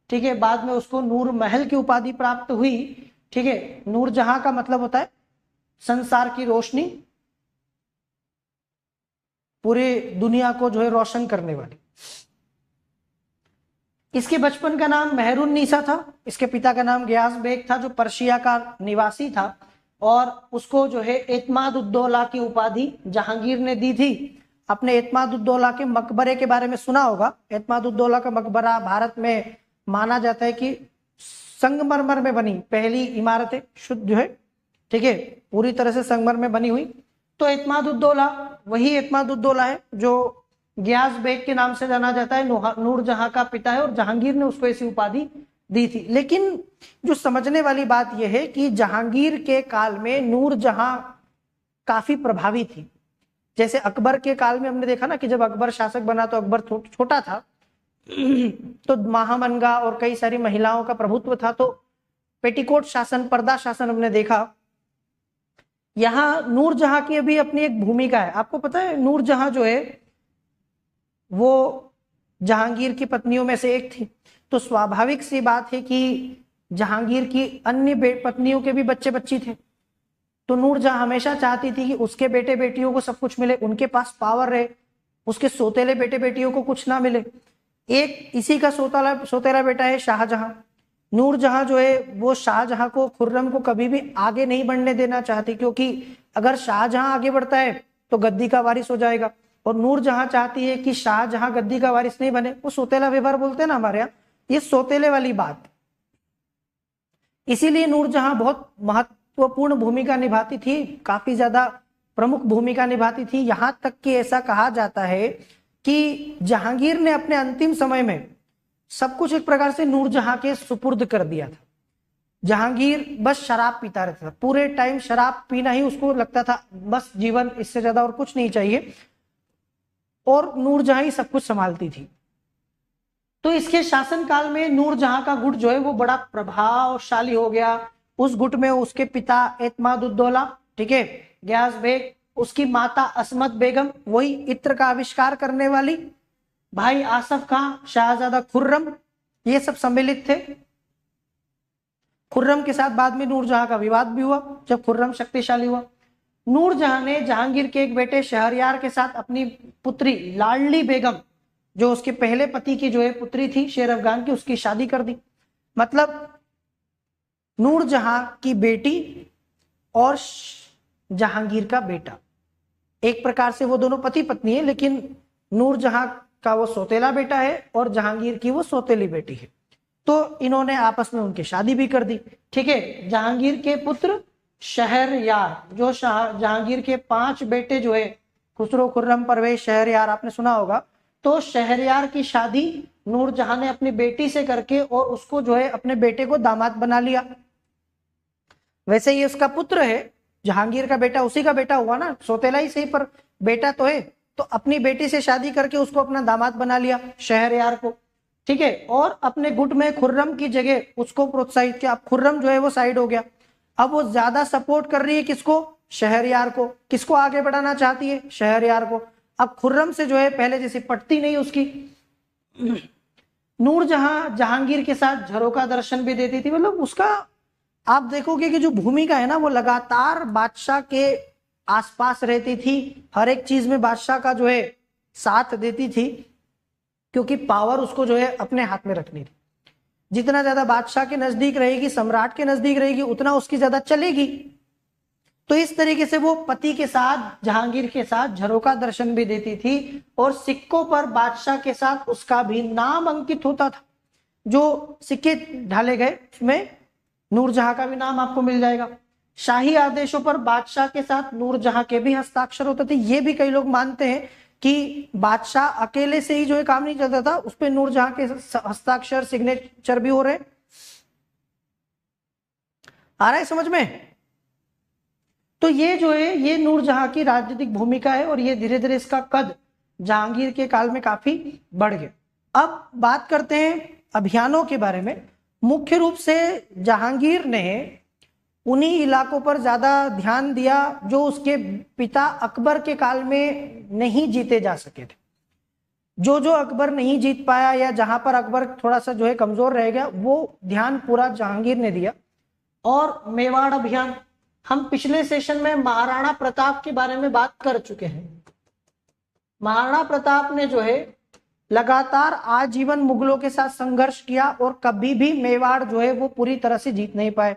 Speaker 1: ठीक है। बाद में उसको नूर महल की उपाधि प्राप्त हुई, ठीक है। नूरजहां का मतलब होता है संसार की रोशनी, पूरी दुनिया को जो है रोशन करने वाली। इसके बचपन का नाम मेहरुन्निसा था। इसके पिता का नाम गियास बेग था, जो पर्शिया का निवासी था, और उसको जो है एतमाद-उद-दौला की उपाधि जहांगीर ने दी थी। अपने एतमाद-उद-दौला के मकबरे के बारे में सुना होगा। एतमाद-उद-दौला का मकबरा भारत में माना जाता है कि संगमरमर में बनी पहली इमारत है, शुद्ध जो है, ठीक है, पूरी तरह से संगमरमर में बनी हुई। तो एतमाद-उद-दौला वही एतमाद-उद-दौला है जो गियास बेग के नाम से जाना जाता है, नूरजहां का पिता है, और जहांगीर ने उसको ऐसी उपाधि दी थी। लेकिन जो समझने वाली बात यह है कि जहांगीर के काल में नूरजहां काफी प्रभावी थी। जैसे अकबर के काल में हमने देखा ना कि जब अकबर शासक बना तो अकबर छोटा था, तो महामनगा और कई सारी महिलाओं का प्रभुत्व था, तो पेटीकोट शासन, पर्दा शासन हमने देखा। यहाँ नूरजहां की अभी अपनी एक भूमिका है। आपको पता है नूरजहां जो है वो जहांगीर की पत्नियों में से एक थी, तो स्वाभाविक सी बात है कि जहांगीर की अन्य पत्नियों के भी बच्चे बच्ची थे। तो नूरजहां हमेशा चाहती थी कि उसके बेटे बेटियों को सब कुछ मिले, उनके पास पावर रहे, उसके सोतेले बेटे बेटियों को कुछ ना मिले। एक इसी का सोतेला बेटा है शाहजहां। नूरजहां जो है वो शाहजहां को, खुर्रम को कभी भी आगे नहीं बढ़ने देना चाहती, क्योंकि अगर शाहजहां आगे बढ़ता है तो गद्दी का वारिस हो जाएगा, और नूरजहां चाहती है कि शाहजहां गद्दी का वारिस नहीं बने। वो सोतेला व्यवहार बोलते हैं ना हमारे यहाँ, ये सोतेले वाली बात। इसीलिए नूरजहां बहुत महत्वपूर्ण भूमिका निभाती थी, काफी ज्यादा प्रमुख भूमिका निभाती थी। यहां तक कि ऐसा कहा जाता है कि जहांगीर ने अपने अंतिम समय में सब कुछ एक प्रकार से नूरजहां के सुपुर्द कर दिया था। जहांगीर बस शराब पीता रहता था, पूरे टाइम शराब पीना ही उसको लगता था, बस जीवन इससे ज्यादा और कुछ नहीं चाहिए, और नूरजहां ही सब कुछ संभालती थी। तो इसके शासनकाल में नूरजहां का गुट जो है वो बड़ा प्रभावशाली हो गया। उस गुट में उसके पिता एतमादुद्दौला, ठीक है, गयास बेग, उसकी माता असमत बेगम, वही इत्र का आविष्कार करने वाली, भाई आसफ खां, शाहजादा खुर्रम, ये सब सम्मिलित थे। खुर्रम के साथ बाद में नूरजहां का विवाद भी हुआ जब खुर्रम शक्तिशाली हुआ। नूरजहां ने जहांगीर के एक बेटे शहरयार के साथ अपनी पुत्री लाडली बेगम, जो उसके पहले पति की जो है पुत्री थी शेर अफगान की, उसकी शादी कर दी। मतलब नूरजहां की बेटी और जहांगीर का बेटा, एक प्रकार से वो दोनों पति पत्नी है, लेकिन नूरजहां का वो सौतेला बेटा है और जहांगीर की वो सौतेली बेटी है। तो इन्होंने आपस में उनकी शादी भी कर दी, ठीक है। जहांगीर के पुत्र शहरयार, जो जहांगीर के 5 बेटे जो है, खुसरो, खुर्रम, परवेज, शहरयार, आपने सुना होगा। तो शहरयार की शादी नूरजहां ने अपनी बेटी से करके और उसको जो है अपने बेटे को दामाद बना लिया। वैसे ही उसका पुत्र है, जहांगीर का बेटा उसी का बेटा हुआ ना, सौतेला ही सही पर बेटा तो है। तो अपनी बेटी से शादी करके उसको अपना दामाद बना लिया, शहरयार को, ठीक है। और अपने गुट में खुर्रम की जगह उसको प्रोत्साहित किया। अब खुर्रम जो है वो साइड हो गया, अब वो ज्यादा सपोर्ट कर रही है किसको? शहरयार को। किसको आगे बढ़ाना चाहती है? शहरयार को। अब खुर्रम से जो है पहले जैसी पटती नहीं उसकी। नूरजहां जहांगीर के साथ झरोका दर्शन भी देती थी। मतलब उसका आप देखोगे कि जो भूमिका है ना, वो लगातार बादशाह के आसपास रहती थी, हर एक चीज में बादशाह का जो है साथ देती थी, क्योंकि पावर उसको जो है अपने हाथ में रखनी थी। जितना ज्यादा बादशाह के नजदीक रहेगी, सम्राट के नजदीक रहेगी, उतना उसकी ज्यादा चलेगी। तो इस तरीके से वो पति के साथ, जहांगीर के साथ झरोका दर्शन भी देती थी, और सिक्कों पर बादशाह के साथ उसका भी नाम अंकित होता था। जो सिक्के ढाले गए उसमें नूरजहां का भी नाम आपको मिल जाएगा। शाही आदेशों पर बादशाह के साथ नूरजहां के भी हस्ताक्षर होते थे। ये भी कई लोग मानते हैं कि बादशाह अकेले से ही जो है काम नहीं चलता था, उस पर नूरजहां के हस्ताक्षर, सिग्नेचर भी हो रहे। आ रहा है समझ में? तो ये जो है ये नूरजहां की राजनीतिक भूमिका है, और ये धीरे धीरे इसका कद जहांगीर के काल में काफी बढ़ गया। अब बात करते हैं अभियानों के बारे में। मुख्य रूप से जहांगीर ने उन्हीं इलाकों पर ज्यादा ध्यान दिया जो उसके पिता अकबर के काल में नहीं जीते जा सके थे। जो जो अकबर नहीं जीत पाया, या जहां पर अकबर थोड़ा सा जो है कमजोर रह गया, वो ध्यान पूरा जहांगीर ने दिया। और मेवाड़ अभियान, हम पिछले सेशन में महाराणा प्रताप के बारे में बात कर चुके हैं। महाराणा प्रताप ने जो है लगातार आजीवन मुगलों के साथ संघर्ष किया, और कभी भी मेवाड़ जो है वो पूरी तरह से जीत नहीं पाए।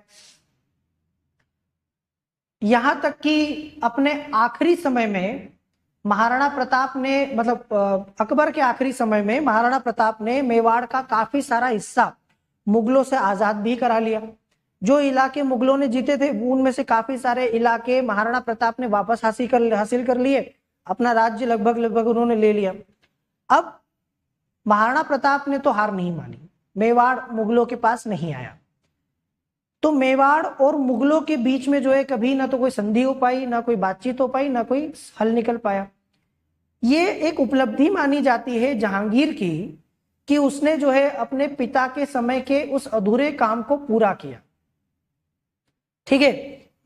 Speaker 1: यहां तक कि अपने आखिरी समय में महाराणा प्रताप ने, मतलब अकबर के आखिरी समय में महाराणा प्रताप ने मेवाड़ का काफी सारा हिस्सा मुगलों से आजाद भी करा लिया। जो इलाके मुगलों ने जीते थे उनमें से काफी सारे इलाके महाराणा प्रताप ने वापस हासिल कर लिए। अपना राज्य लगभग उन्होंने ले लिया। अब महाराणा प्रताप ने तो हार नहीं मानी, मेवाड़ मुगलों के पास नहीं आया। तो मेवाड़ और मुगलों के बीच में जो है कभी ना तो कोई संधि हो पाई, ना कोई बातचीत हो पाई, ना कोई हल निकल पाया। ये एक उपलब्धि मानी जाती है जहांगीर की, कि उसने जो है अपने पिता के समय के उस अधूरे काम को पूरा किया। ठीक है,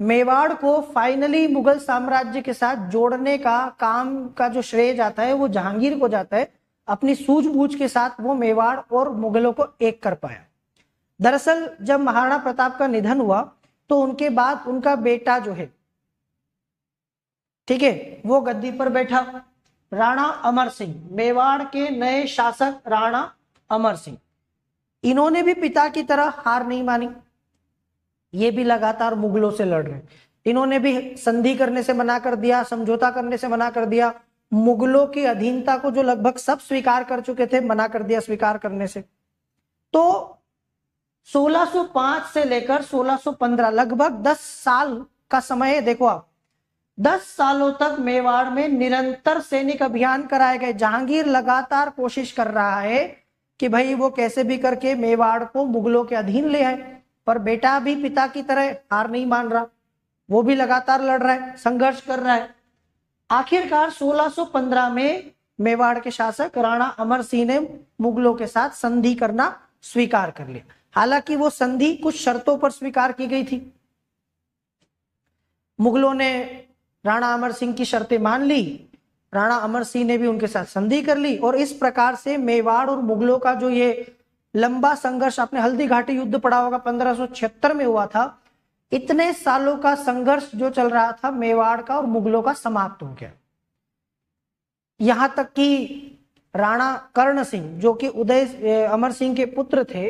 Speaker 1: मेवाड़ को फाइनली मुगल साम्राज्य के साथ जोड़ने का काम का जो श्रेय जाता है वो जहांगीर को जाता है। अपनी सूझबूझ के साथ वो मेवाड़ और मुगलों को एक कर पाया। दरअसल जब महाराणा प्रताप का निधन हुआ तो उनके बाद उनका बेटा जो है, ठीक है, वो गद्दी पर बैठा, राणा अमर सिंह, मेवाड़ के नए शासक राणा अमर सिंह। इन्होंने भी पिता की तरह हार नहीं मानी। ये भी लगातार मुगलों से लड़ रहे। इन्होंने भी संधि करने से मना कर दिया, समझौता करने से मना कर दिया। मुगलों की अधीनता को जो लगभग सब स्वीकार कर चुके थे, मना कर दिया स्वीकार करने से। तो 1605 से लेकर 1615 लगभग 10 साल का समय है। देखो आप, 10 सालों तक मेवाड़ में निरंतर सैनिक अभियान कराए गए। जहांगीर लगातार कोशिश कर रहा है कि भाई वो कैसे भी करके मेवाड़ को मुगलों के अधीन ले आए, पर बेटा भी पिता की तरह हार नहीं मान रहा, वो भी लगातार लड़ रहा है, संघर्ष कर रहा है। आखिरकार 1615 में मेवाड़ के शासक राणा अमर सिंह ने मुगलों के साथ संधि करना स्वीकार कर लिया। हालांकि वो संधि कुछ शर्तों पर स्वीकार की गई थी। मुगलों ने राणा अमर सिंह की शर्तें मान ली, राणा अमर सिंह ने भी उनके साथ संधि कर ली, और इस प्रकार से मेवाड़ और मुगलों का जो ये लंबा संघर्ष, आपने हल्दी घाटी युद्ध पढ़ा होगा, 1576 में हुआ था। इतने सालों का संघर्ष जो चल रहा था मेवाड़ का और मुगलों का समाप्त हो गया। यहां तक कि राणा कर्ण सिंह जो कि उदय अमर सिंह के पुत्र थे,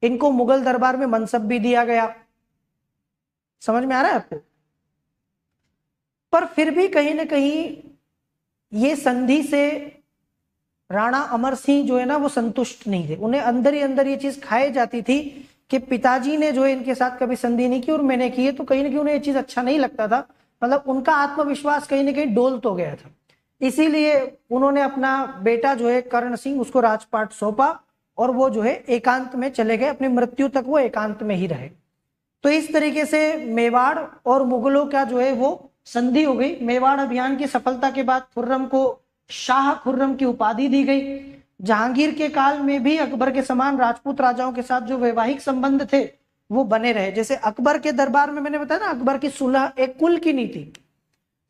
Speaker 1: इनको मुगल दरबार में मनसब भी दिया गया। समझ में आ रहा है आपको? पर फिर भी कहीं ना कहीं ये संधि से राणा अमर सिंह जो है ना वो संतुष्ट नहीं थे। उन्हें अंदर ही अंदर ये चीज खाई जाती थी कि पिताजी ने जो है इनके साथ कभी संधि नहीं की और मैंने की है, तो कहीं ना कहीं उन्हें ये चीज अच्छा नहीं लगता था। मतलब उनका आत्मविश्वास कहीं ना कहीं डोल तो गया था। इसीलिए उन्होंने अपना बेटा जो है कर्ण सिंह, उसको राजपाट सौंपा और वो जो है एकांत में चले गए। अपनी मृत्यु तक वो एकांत में ही रहे। तो इस तरीके से मेवाड़ और मुगलों का जो है वो संधि हो गई। मेवाड़ अभियान की सफलता के बाद खुर्रम को शाह खुर्रम की उपाधि दी गई। जहांगीर के काल में भी अकबर के समान राजपूत राजाओं के साथ जो वैवाहिक संबंध थे वो बने रहे। जैसे अकबर के दरबार में मैंने बताया ना, अकबर की सुलह एक कुल की नीति,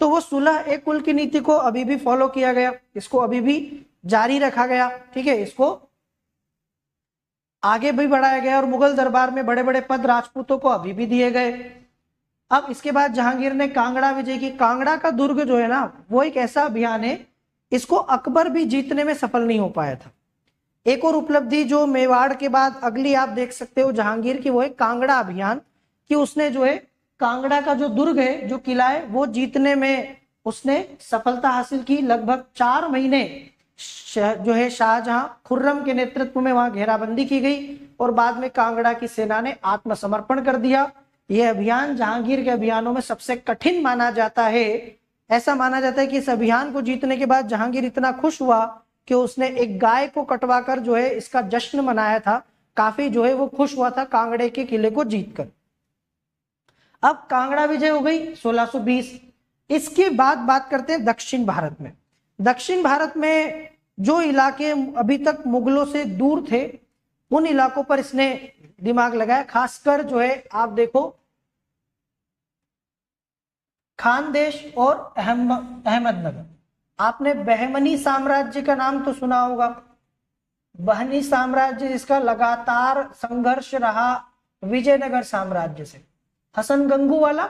Speaker 1: तो वो सुलह एक कुल की नीति को अभी भी फॉलो किया गया, इसको अभी भी जारी रखा गया। ठीक है, इसको आगे भी बढ़ाया गया और मुगल दरबार में बड़े बड़े पद राजपूतों को अभी भी दिए गए। अब इसके बाद जहांगीर ने कांगड़ा विजय की। कांगड़ा का दुर्ग जो है ना वो एक ऐसा अभियान है, इसको अकबर भी जीतने में सफल नहीं हो पाया था। एक और उपलब्धि जो मेवाड़ के बाद अगली आप देख सकते हो जहांगीर की, वो है कांगड़ा अभियान, कि उसने जो है कांगड़ा का जो दुर्ग है, जो किला है, वो जीतने में उसने सफलता हासिल की। लगभग 4 महीने जो है शाहजहां खुर्रम के नेतृत्व में वहां घेराबंदी की गई और बाद में कांगड़ा की सेना ने आत्मसमर्पण कर दिया। यह अभियान जहांगीर के अभियानों में सबसे कठिन माना जाता है। ऐसा माना जाता है कि इस अभियान को जीतने के बाद जहांगीर इतना खुश हुआ कि उसने एक गाय को कटवाकर जो है इसका जश्न मनाया था। काफी जो है वो खुश हुआ था कांगड़े के किले को जीतकर। अब कांगड़ा विजय हो गई 1620। इसके बाद बात करते हैं दक्षिण भारत में। दक्षिण भारत में जो इलाके अभी तक मुगलों से दूर थे उन इलाकों पर इसने दिमाग लगाया। खासकर जो है आप देखो खानदेश और अहमदनगर। आपने बहमनी साम्राज्य का नाम तो सुना होगा। बहनी साम्राज्य जिसका लगातार संघर्ष रहा विजयनगर साम्राज्य से, हसन गंगू वाला,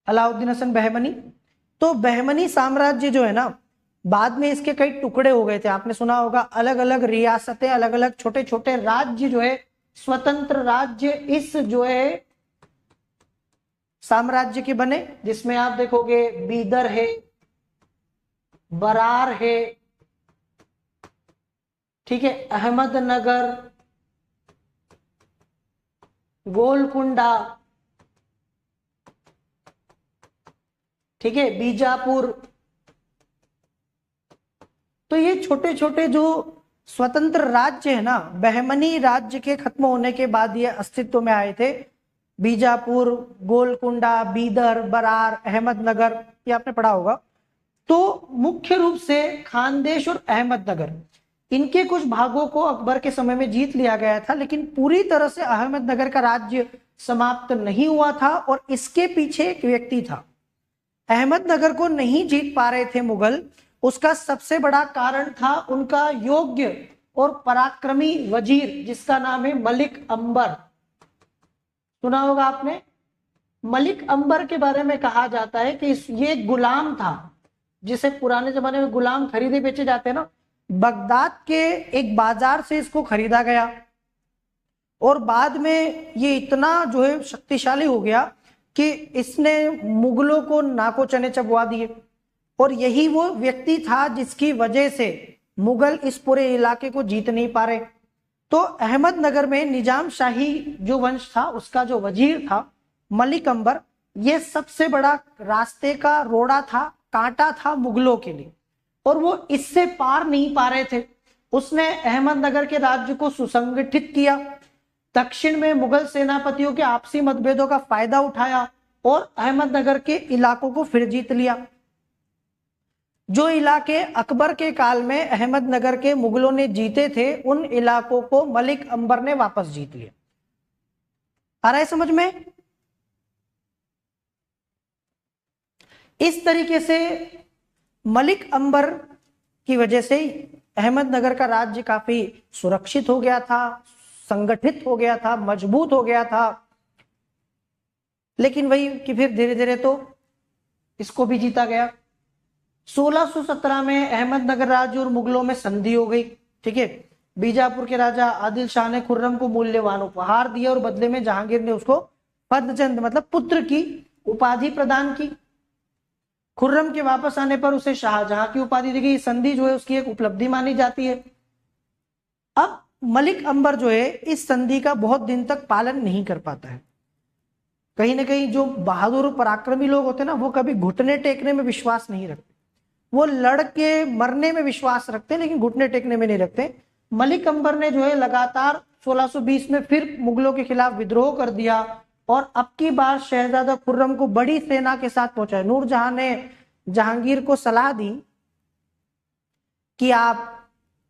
Speaker 1: अलाउद्दीन हसन बहमनी। तो बहमनी साम्राज्य जो है ना बाद में इसके कई टुकड़े हो गए थे। आपने सुना होगा अलग अलग रियासतें, अलग अलग छोटे छोटे राज्य जो है, स्वतंत्र राज्य इस जो है साम्राज्य के बने, जिसमें आप देखोगे बीदर है, बरार है, ठीक है, अहमदनगर, गोलकुंडा, ठीक है, बीजापुर। तो ये छोटे छोटे जो स्वतंत्र राज्य है ना, बहमनी राज्य के खत्म होने के बाद ये अस्तित्व में आए थे। बीजापुर, गोलकुंडा, बीदर, बरार, अहमदनगर, ये आपने पढ़ा होगा। तो मुख्य रूप से खानदेश और अहमदनगर, इनके कुछ भागों को अकबर के समय में जीत लिया गया था, लेकिन पूरी तरह से अहमदनगर का राज्य समाप्त नहीं हुआ था। और इसके पीछे एक व्यक्ति था। अहमदनगर को नहीं जीत पा रहे थे मुगल, उसका सबसे बड़ा कारण था उनका योग्य और पराक्रमी वजीर, जिसका नाम है मलिक अंबर। सुना होगा आपने। मलिक अंबर के बारे में कहा जाता है कि ये गुलाम था, जिसे पुराने जमाने में गुलाम खरीदे बेचे जाते हैं ना। बगदाद के एक बाजार से इसको खरीदा गया और बाद में ये इतना जो है शक्तिशाली हो गया कि इसने मुगलों को नाको चने चबवा दिए। और यही वो व्यक्ति था जिसकी वजह से मुगल इस पूरे इलाके को जीत नहीं पा रहे। तो अहमदनगर में निजाम शाही जो वंश था उसका जो वजीर था मलिक अंबर, ये सबसे बड़ा रास्ते का रोड़ा था, कांटा था मुगलों के लिए, और वो इससे पार नहीं पा रहे थे। उसने अहमदनगर के राज्य को सुसंगठित किया, दक्षिण में मुगल सेनापतियों के आपसी मतभेदों का फायदा उठाया और अहमदनगर के इलाकों को फिर जीत लिया। जो इलाके अकबर के काल में अहमदनगर के मुगलों ने जीते थे, उन इलाकों को मलिक अंबर ने वापस जीत लिया। आ रहा है समझ में? इस तरीके से मलिक अंबर की वजह से अहमदनगर का राज्य काफी सुरक्षित हो गया था, संगठित हो गया था, मजबूत हो गया था। लेकिन वही कि फिर धीरे धीरे तो इसको भी जीता गया। 1617 में अहमदनगर राज्य और मुगलों में संधि हो गई। ठीक है, बीजापुर के राजा आदिल शाह ने खुर्रम को मूल्यवान उपहार दिया और बदले में जहांगीर ने उसको पदचंद मतलब पुत्र की उपाधि प्रदान की। खुर्रम के वापस आने पर उसे शाहजहां की उपाधि दी गई। संधि जो है उसकी एक उपलब्धि मानी जाती है। अब मलिक अंबर जो है इस संधि का बहुत दिन तक पालन नहीं कर पाता है। कहीं ना कहीं जो बहादुर पराक्रमी लोग होते हैं ना, वो कभी घुटने टेकने में विश्वास नहीं रखते। वो लड़ के मरने में विश्वास रखते हैं, लेकिन घुटने टेकने में नहीं रखते। मलिक अंबर ने जो है लगातार 1620 में फिर मुगलों के खिलाफ विद्रोह कर दिया और अब की बार शहजादा खुर्रम को बड़ी सेना के साथ पहुंचाया। नूरजहां ने जहांगीर को सलाह दी कि आप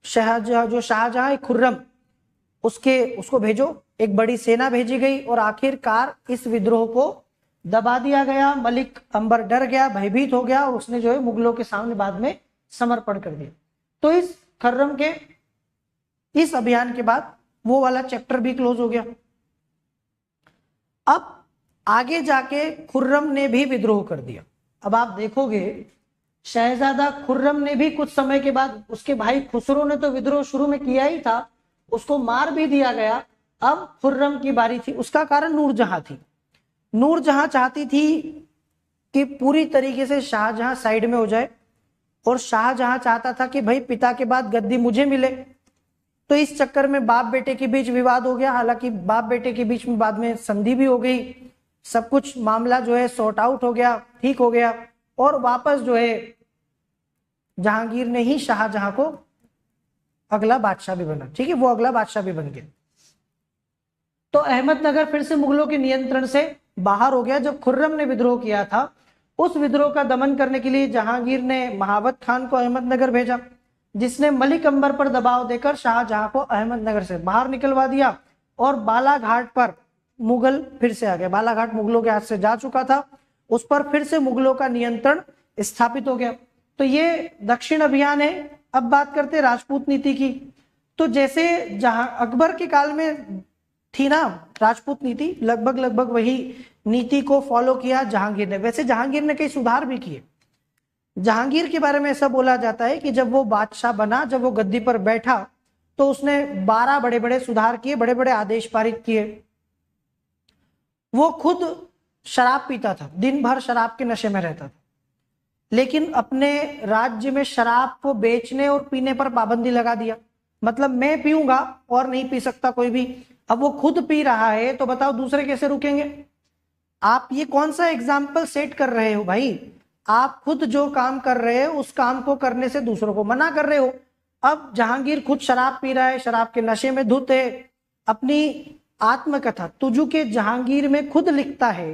Speaker 1: शाहजहां खुर्रम उसको भेजो। एक बड़ी सेना भेजी गई और आखिरकार इस विद्रोह को दबा दिया गया। मलिक अंबर डर गया, भयभीत हो गया और उसने जो है मुगलों के सामने बाद में समर्पण कर दिया। तो इस खुर्रम के इस अभियान के बाद वो वाला चैप्टर भी क्लोज हो गया। अब आगे जाके खुर्रम ने भी विद्रोह कर दिया। अब आप देखोगे शहजादा खुर्रम ने भी कुछ समय के बाद, उसके भाई खुसरो ने तो विद्रोह शुरू में किया ही था, उसको मार भी दिया गया। अब खुर्रम की बारी थी। उसका कारण नूरजहां थी। नूरजहां चाहती थी कि पूरी तरीके से शाहजहां साइड में हो जाए और शाहजहां चाहता था कि भाई पिता के बाद गद्दी मुझे मिले। तो इस चक्कर में बाप बेटे के बीच विवाद हो गया। हालांकि बाप बेटे के बीच में बाद में संधि भी हो गई, सब कुछ मामला जो है सॉर्ट आउट हो गया, ठीक हो गया और वापस जो है जहांगीर ने ही शाहजहां को अगला बादशाह भी बना। ठीक है, वो अगला बादशाह भी बन गया। तो अहमदनगर फिर से मुगलों के नियंत्रण से बाहर हो गया। जब खुर्रम ने विद्रोह किया था, उस विद्रोह का दमन करने के लिए जहांगीर ने महाबत खान को अहमदनगर भेजा, जिसने मलिक अंबर पर दबाव देकर शाहजहां को अहमदनगर से बाहर निकलवा दिया और बालाघाट पर मुगल फिर से आ गए। बालाघाट मुगलों के हाथ से जा चुका था, उस पर फिर से मुगलों का नियंत्रण स्थापित हो गया। तो ये दक्षिण अभियान है। अब बात करते हैं राजपूत नीति की। तो जैसे जहां अकबर के काल में थी ना राजपूत नीति, लगभग वही नीति को फॉलो किया जहांगीर ने। वैसे जहांगीर ने कई सुधार भी किए। जहांगीर के बारे में ऐसा बोला जाता है कि जब वो बादशाह बना, जब वो गद्दी पर बैठा, तो उसने 12 बड़े बड़े सुधार किए, बड़े बड़े आदेश पारित किए। वो खुद शराब पीता था, दिन भर शराब के नशे में रहता था, लेकिन अपने राज्य में शराब को बेचने और पीने पर पाबंदी लगा दिया। मतलब मैं पीऊंगा और नहीं पी सकता कोई भी। अब वो खुद पी रहा है तो बताओ दूसरे कैसे रुकेंगे? आप ये कौन सा एग्जाम्पल सेट कर रहे हो भाई? आप खुद जो काम कर रहे हो उस काम को करने से दूसरों को मना कर रहे हो। अब जहांगीर खुद शराब पी रहा है, शराब के नशे में धुत है। अपनी आत्मकथा तुजू के जहांगीर में खुद लिखता है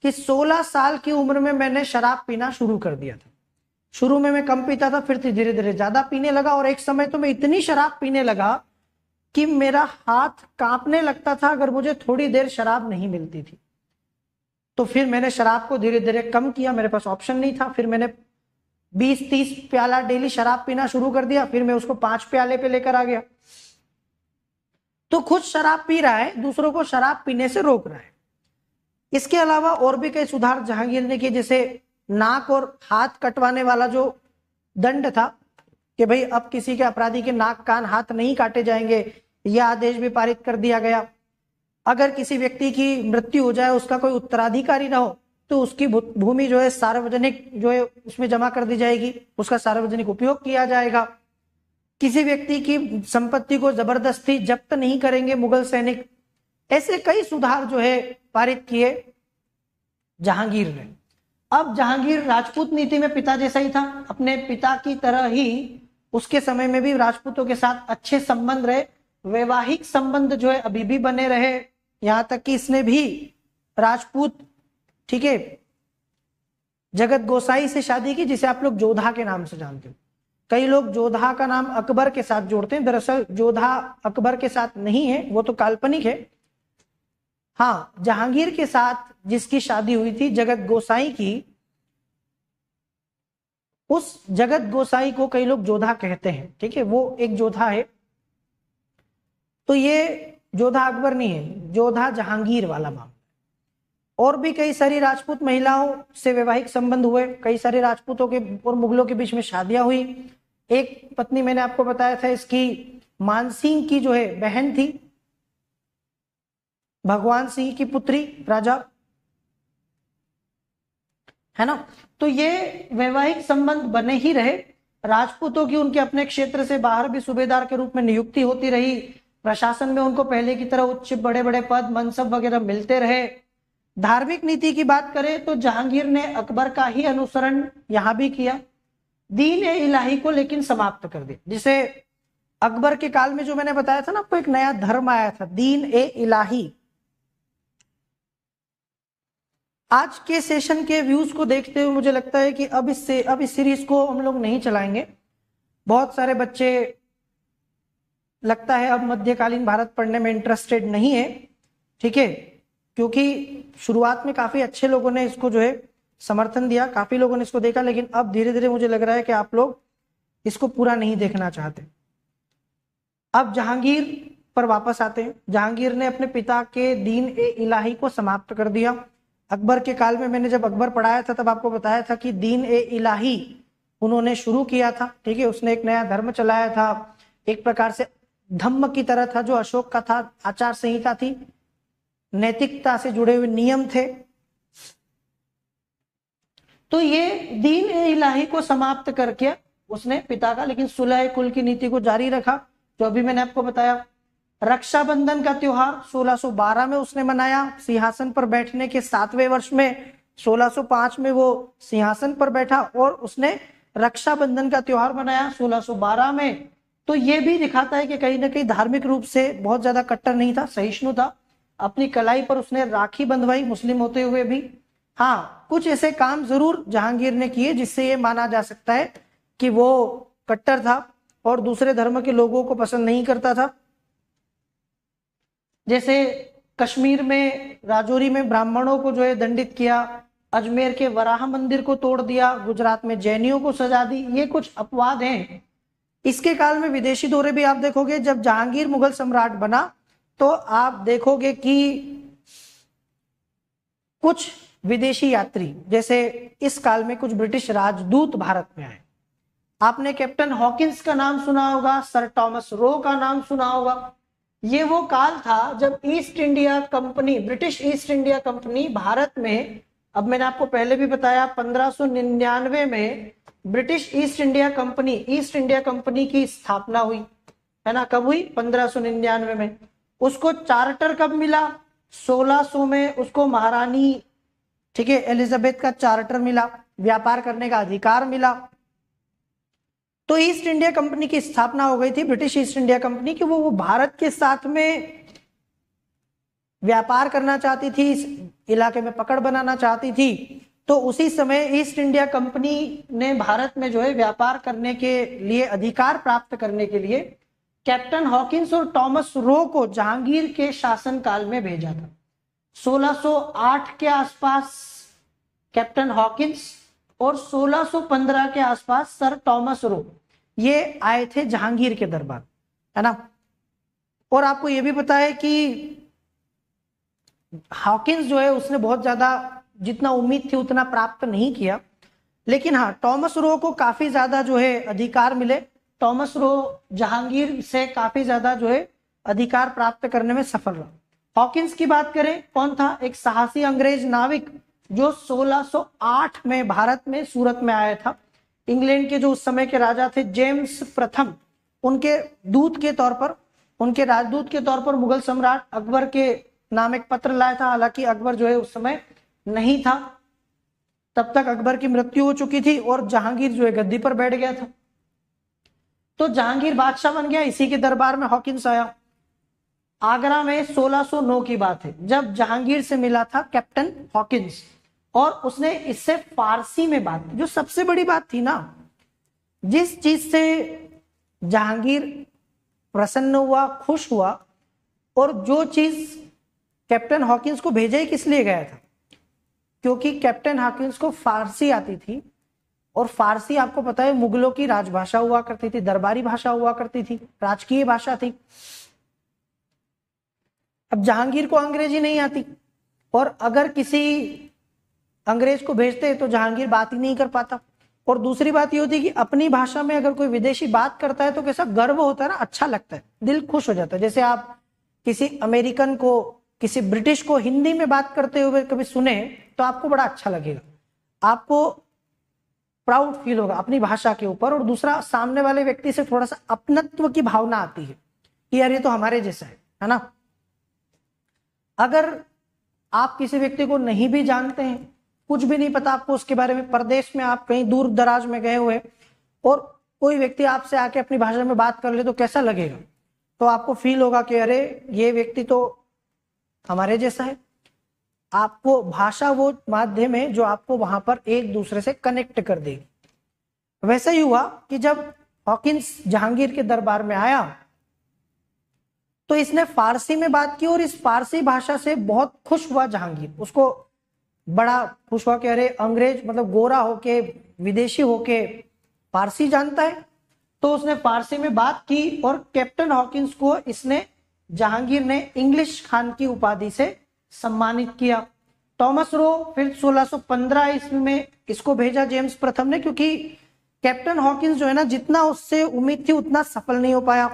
Speaker 1: कि 16 साल की उम्र में मैंने शराब पीना शुरू कर दिया था। शुरू में मैं कम पीता था, फिर धीरे धीरे ज्यादा पीने लगा और एक समय तो मैं इतनी शराब पीने लगा कि मेरा हाथ कांपने लगता था अगर मुझे थोड़ी देर शराब नहीं मिलती थी। तो फिर मैंने शराब को धीरे धीरे कम किया, मेरे पास ऑप्शन नहीं था। फिर मैंने 20-30 प्याला डेली शराब पीना शुरू कर दिया। फिर मैं उसको 5 प्याले पे लेकर आ गया। तो खुद शराब पी रहा है, दूसरों को शराब पीने से रोक रहा है। इसके अलावा और भी कई सुधार जहांगीर ने किए, जैसे नाक और हाथ कटवाने वाला जो दंड था कि भाई अब किसी के अपराधी के नाक कान हाथ नहीं काटे जाएंगे, यह आदेश भी पारित कर दिया गया। अगर किसी व्यक्ति की मृत्यु हो जाए, उसका कोई उत्तराधिकारी ना हो, तो उसकी भूमि जो है सार्वजनिक जो है उसमें जमा कर दी जाएगी, उसका सार्वजनिक उपयोग किया जाएगा। किसी व्यक्ति की संपत्ति को जबरदस्ती जब्त नहीं करेंगे मुगल सैनिक। ऐसे कई सुधार जो है पारित किए जहांगीर ने। अब जहांगीर राजपूत नीति में पिता जैसा ही था, अपने पिता की तरह ही उसके समय में भी राजपूतों के साथ अच्छे संबंध रहे, वैवाहिक संबंध जो है अभी भी बने रहे, यहां तक कि इसने भी राजपूत, ठीक है, जगत गोसाई से शादी की, जिसे आप लोग जोधा के नाम से जानते हो। कई लोग जोधा का नाम अकबर के साथ जोड़ते हैं, दरअसल जोधा अकबर के साथ नहीं है, वो तो काल्पनिक है। हाँ, जहांगीर के साथ जिसकी शादी हुई थी जगत गोसाई की, उस जगत गोसाई को कई लोग जोधा कहते हैं, ठीक है, वो एक जोधा है। तो ये जोधा अकबर नहीं है, जोधा जहांगीर वाला मामला। और भी कई सारी राजपूत महिलाओं से वैवाहिक संबंध हुए, कई सारे राजपूतों के और मुगलों के बीच में शादियां हुई। एक पत्नी मैंने आपको बताया था इसकी, मानसिंह की जो है बहन थी, भगवान सिंह की पुत्री राजा, है ना। तो ये वैवाहिक संबंध बने ही रहे। राजपूतों की उनके अपने क्षेत्र से बाहर भी सूबेदार के रूप में नियुक्ति होती रही, प्रशासन में उनको पहले की तरह उच्च बड़े बड़े पद मनसब वगैरह मिलते रहे। धार्मिक नीति की बात करें तो जहांगीर ने अकबर का ही अनुसरण यहां भी किया, दीन ए इलाही को लेकिन समाप्त कर दिया। जिसे अकबर के काल में जो मैंने बताया था ना आपको, एक नया धर्म आया था, दीन ए इलाही। आज के सेशन के व्यूज को देखते हुए मुझे लगता है कि अब इस सीरीज को हम लोग नहीं चलाएंगे। बहुत सारे बच्चे लगता है अब मध्यकालीन भारत पढ़ने में इंटरेस्टेड नहीं है, ठीक है, क्योंकि शुरुआत में काफी अच्छे लोगों ने इसको जो है समर्थन दिया, काफी लोगों ने इसको देखा, लेकिन अब धीरे धीरे मुझे लग रहा है कि आप लोग इसको पूरा नहीं देखना चाहते। अब जहांगीर पर वापस आते हैं। जहांगीर ने अपने पिता के दीन ए इलाही को समाप्त कर दिया। अकबर के काल में मैंने जब अकबर पढ़ाया था तब आपको बताया था कि दीन ए इलाही उन्होंने शुरू किया था, ठीक है, उसने एक नया धर्म चलाया था, एक प्रकार से धम्म की तरह था जो अशोक का था, आचार संहिता थी, नैतिकता से जुड़े हुए नियम थे। तो ये दीन ए इलाही को समाप्त करके उसने पिता का, लेकिन सुलह कुल की नीति को जारी रखा, जो अभी मैंने आपको बताया। रक्षाबंधन का त्योहार 1612 में उसने मनाया, सिंहासन पर बैठने के 7वें वर्ष में 1605 में वो सिंहासन पर बैठा और उसने रक्षाबंधन का त्योहार मनाया 1612 में। तो ये भी दिखाता है कि कहीं ना कहीं धार्मिक रूप से बहुत ज्यादा कट्टर नहीं था, सहिष्णु था। अपनी कलाई पर उसने राखी बंधवाई मुस्लिम होते हुए भी। हाँ, कुछ ऐसे काम जरूर जहांगीर ने किए जिससे ये माना जा सकता है कि वो कट्टर था और दूसरे धर्म के लोगों को पसंद नहीं करता था। जैसे कश्मीर में, राजौरी में ब्राह्मणों को जो है दंडित किया, अजमेर के वराह मंदिर को तोड़ दिया, गुजरात में जैनियों को सजा दी, ये कुछ अपवाद हैं। इसके काल में विदेशी दौरे भी आप देखोगे, जब जहांगीर मुगल सम्राट बना तो आप देखोगे कि कुछ विदेशी यात्री, जैसे इस काल में कुछ ब्रिटिश राजदूत भारत में आए। आपने कैप्टन हॉकिंस का नाम सुना होगा, सर टॉमस रो का नाम सुना होगा। ये वो काल था जब east India company, British east India company Bharat में, अब मैंने आपको पहले भी बताया 1599 में ब्रिटिश ईस्ट इंडिया कंपनी की स्थापना हुई, है ना। कब हुई? 1599 में। उसको चार्टर कब मिला? 1600 में उसको महारानी, ठीक है, एलिजाबेथ का चार्टर मिला, व्यापार करने का अधिकार मिला। तो ईस्ट इंडिया कंपनी की स्थापना हो गई थी, ब्रिटिश ईस्ट इंडिया कंपनी की। वो भारत के साथ में व्यापार करना चाहती थी, इस इलाके में पकड़ बनाना चाहती थी। तो उसी समय ईस्ट इंडिया कंपनी ने भारत में जो है व्यापार करने के लिए, अधिकार प्राप्त करने के लिए कैप्टन हॉकिंस और टॉमस रो को जहांगीर के शासनकाल में भेजा था। 1608 के आसपास कैप्टन हॉकिंस और 1615 के आसपास सर टॉमस रो ये आए थे जहांगीर के दरबार, है ना। और आपको ये भी पता है कि हॉकिंस जो है उसने बहुत ज्यादा, जितना उम्मीद थी उतना प्राप्त नहीं किया, लेकिन हाँ, टॉमस रो को काफी ज्यादा जो है अधिकार मिले। टॉमस रो जहांगीर से काफी ज्यादा जो है अधिकार प्राप्त करने में सफल रहा। हॉकिंस की बात करें, कौन था? एक साहसी अंग्रेज नाविक जो 1608 में भारत में, सूरत में आया था। इंग्लैंड के जो उस समय के राजा थे जेम्स प्रथम, उनके दूत के तौर पर, उनके राजदूत के तौर पर मुगल सम्राट अकबर के नाम एक पत्र लाया था। हालांकि अकबर जो है उस समय नहीं था, तब तक अकबर की मृत्यु हो चुकी थी और जहांगीर जो है गद्दी पर बैठ गया था। तो जहांगीर बादशाह बन गया, इसी के दरबार में हॉकिंस आया। आगरा में 1609 की बात है जब जहांगीर से मिला था कैप्टन हॉकिंस, और उसने इससे फारसी में बात की। जो सबसे बड़ी बात थी ना, जिस चीज से जहांगीर प्रसन्न हुआ, खुश हुआ, और जो चीज कैप्टन हॉकिंस को भेजा ही किस लिए गया था, क्योंकि कैप्टन हॉकिंस को फारसी आती थी, और फारसी आपको पता है मुगलों की राजभाषा हुआ करती थी, दरबारी भाषा हुआ करती थी, राजकीय भाषा थी। अब जहांगीर को अंग्रेजी नहीं आती, और अगर किसी अंग्रेज को भेजते तो जहांगीर बात ही नहीं कर पाता। और दूसरी बात ये होती है कि अपनी भाषा में अगर कोई विदेशी बात करता है तो कैसा गर्व होता है ना, अच्छा लगता है, दिल खुश हो जाता है। जैसे आप किसी अमेरिकन को, किसी ब्रिटिश को हिंदी में बात करते हुए कभी सुने तो आपको बड़ा अच्छा लगेगा, आपको प्राउड फील होगा अपनी भाषा के ऊपर। और दूसरा, सामने वाले व्यक्ति से थोड़ा सा अपनत्व की भावना आती है कि यार ये तो हमारे जैसा है ना। अगर आप किसी व्यक्ति को नहीं भी जानते हैं, कुछ भी नहीं पता आपको उसके बारे में, परदेश में आप कहीं दूर दराज में गए हुए, और कोई व्यक्ति आपसे आके अपनी भाषा में बात कर ले तो कैसा लगेगा? तो आपको फील होगा कि अरे ये व्यक्ति तो हमारे जैसा है। आपको भाषा वो माध्यम है जो आपको वहां पर एक दूसरे से कनेक्ट कर देगी। वैसा ही हुआ कि जब हॉकिंस जहांगीर के दरबार में आया तो इसने फारसी में बात की, और इस फारसी भाषा से बहुत खुश हुआ जहांगीर। उसको बड़ा खुश हुआ कि अरे अंग्रेज मतलब गोरा होके, विदेशी होके फारसी जानता है। तो उसने फारसी में बात की, और कैप्टन हॉकिंस को इसने, जहांगीर ने इंग्लिश खान की उपाधि से सम्मानित किया। थॉमस रो फिर 1615 ईस्वी में इसको भेजा जेम्स प्रथम ने, क्योंकि कैप्टन हॉकिंस जो है ना, जितना उससे उम्मीद थी उतना सफल नहीं हो पाया।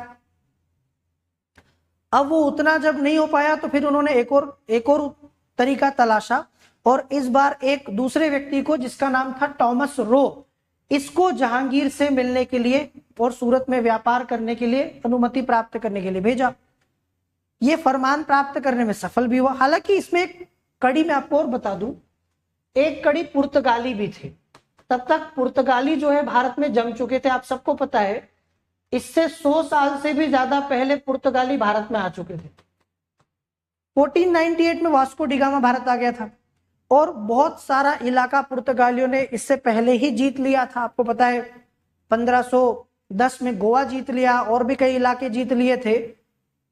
Speaker 1: अब वो उतना जब नहीं हो पाया तो फिर उन्होंने एक और तरीका तलाशा, और इस बार एक दूसरे व्यक्ति को जिसका नाम था थॉमस रो, इसको जहांगीर से मिलने के लिए और सूरत में व्यापार करने के लिए अनुमति प्राप्त करने के लिए भेजा। ये फरमान प्राप्त करने में सफल भी हुआ। हालांकि इसमें एक कड़ी मैं आपको और बता दूं, एक कड़ी पुर्तगाली भी थे। तब तक पुर्तगाली जो है भारत में जम चुके थे, आप सबको पता है। इससे 100 साल से भी ज्यादा पहले पुर्तगाली भारत में आ चुके थे। 1498 में वास्को डिगामा भारत आ गया था, और बहुत सारा इलाका पुर्तगालियों ने इससे पहले ही जीत लिया था। आपको पता है 1510 में गोवा जीत लिया, और भी कई इलाके जीत लिए थे।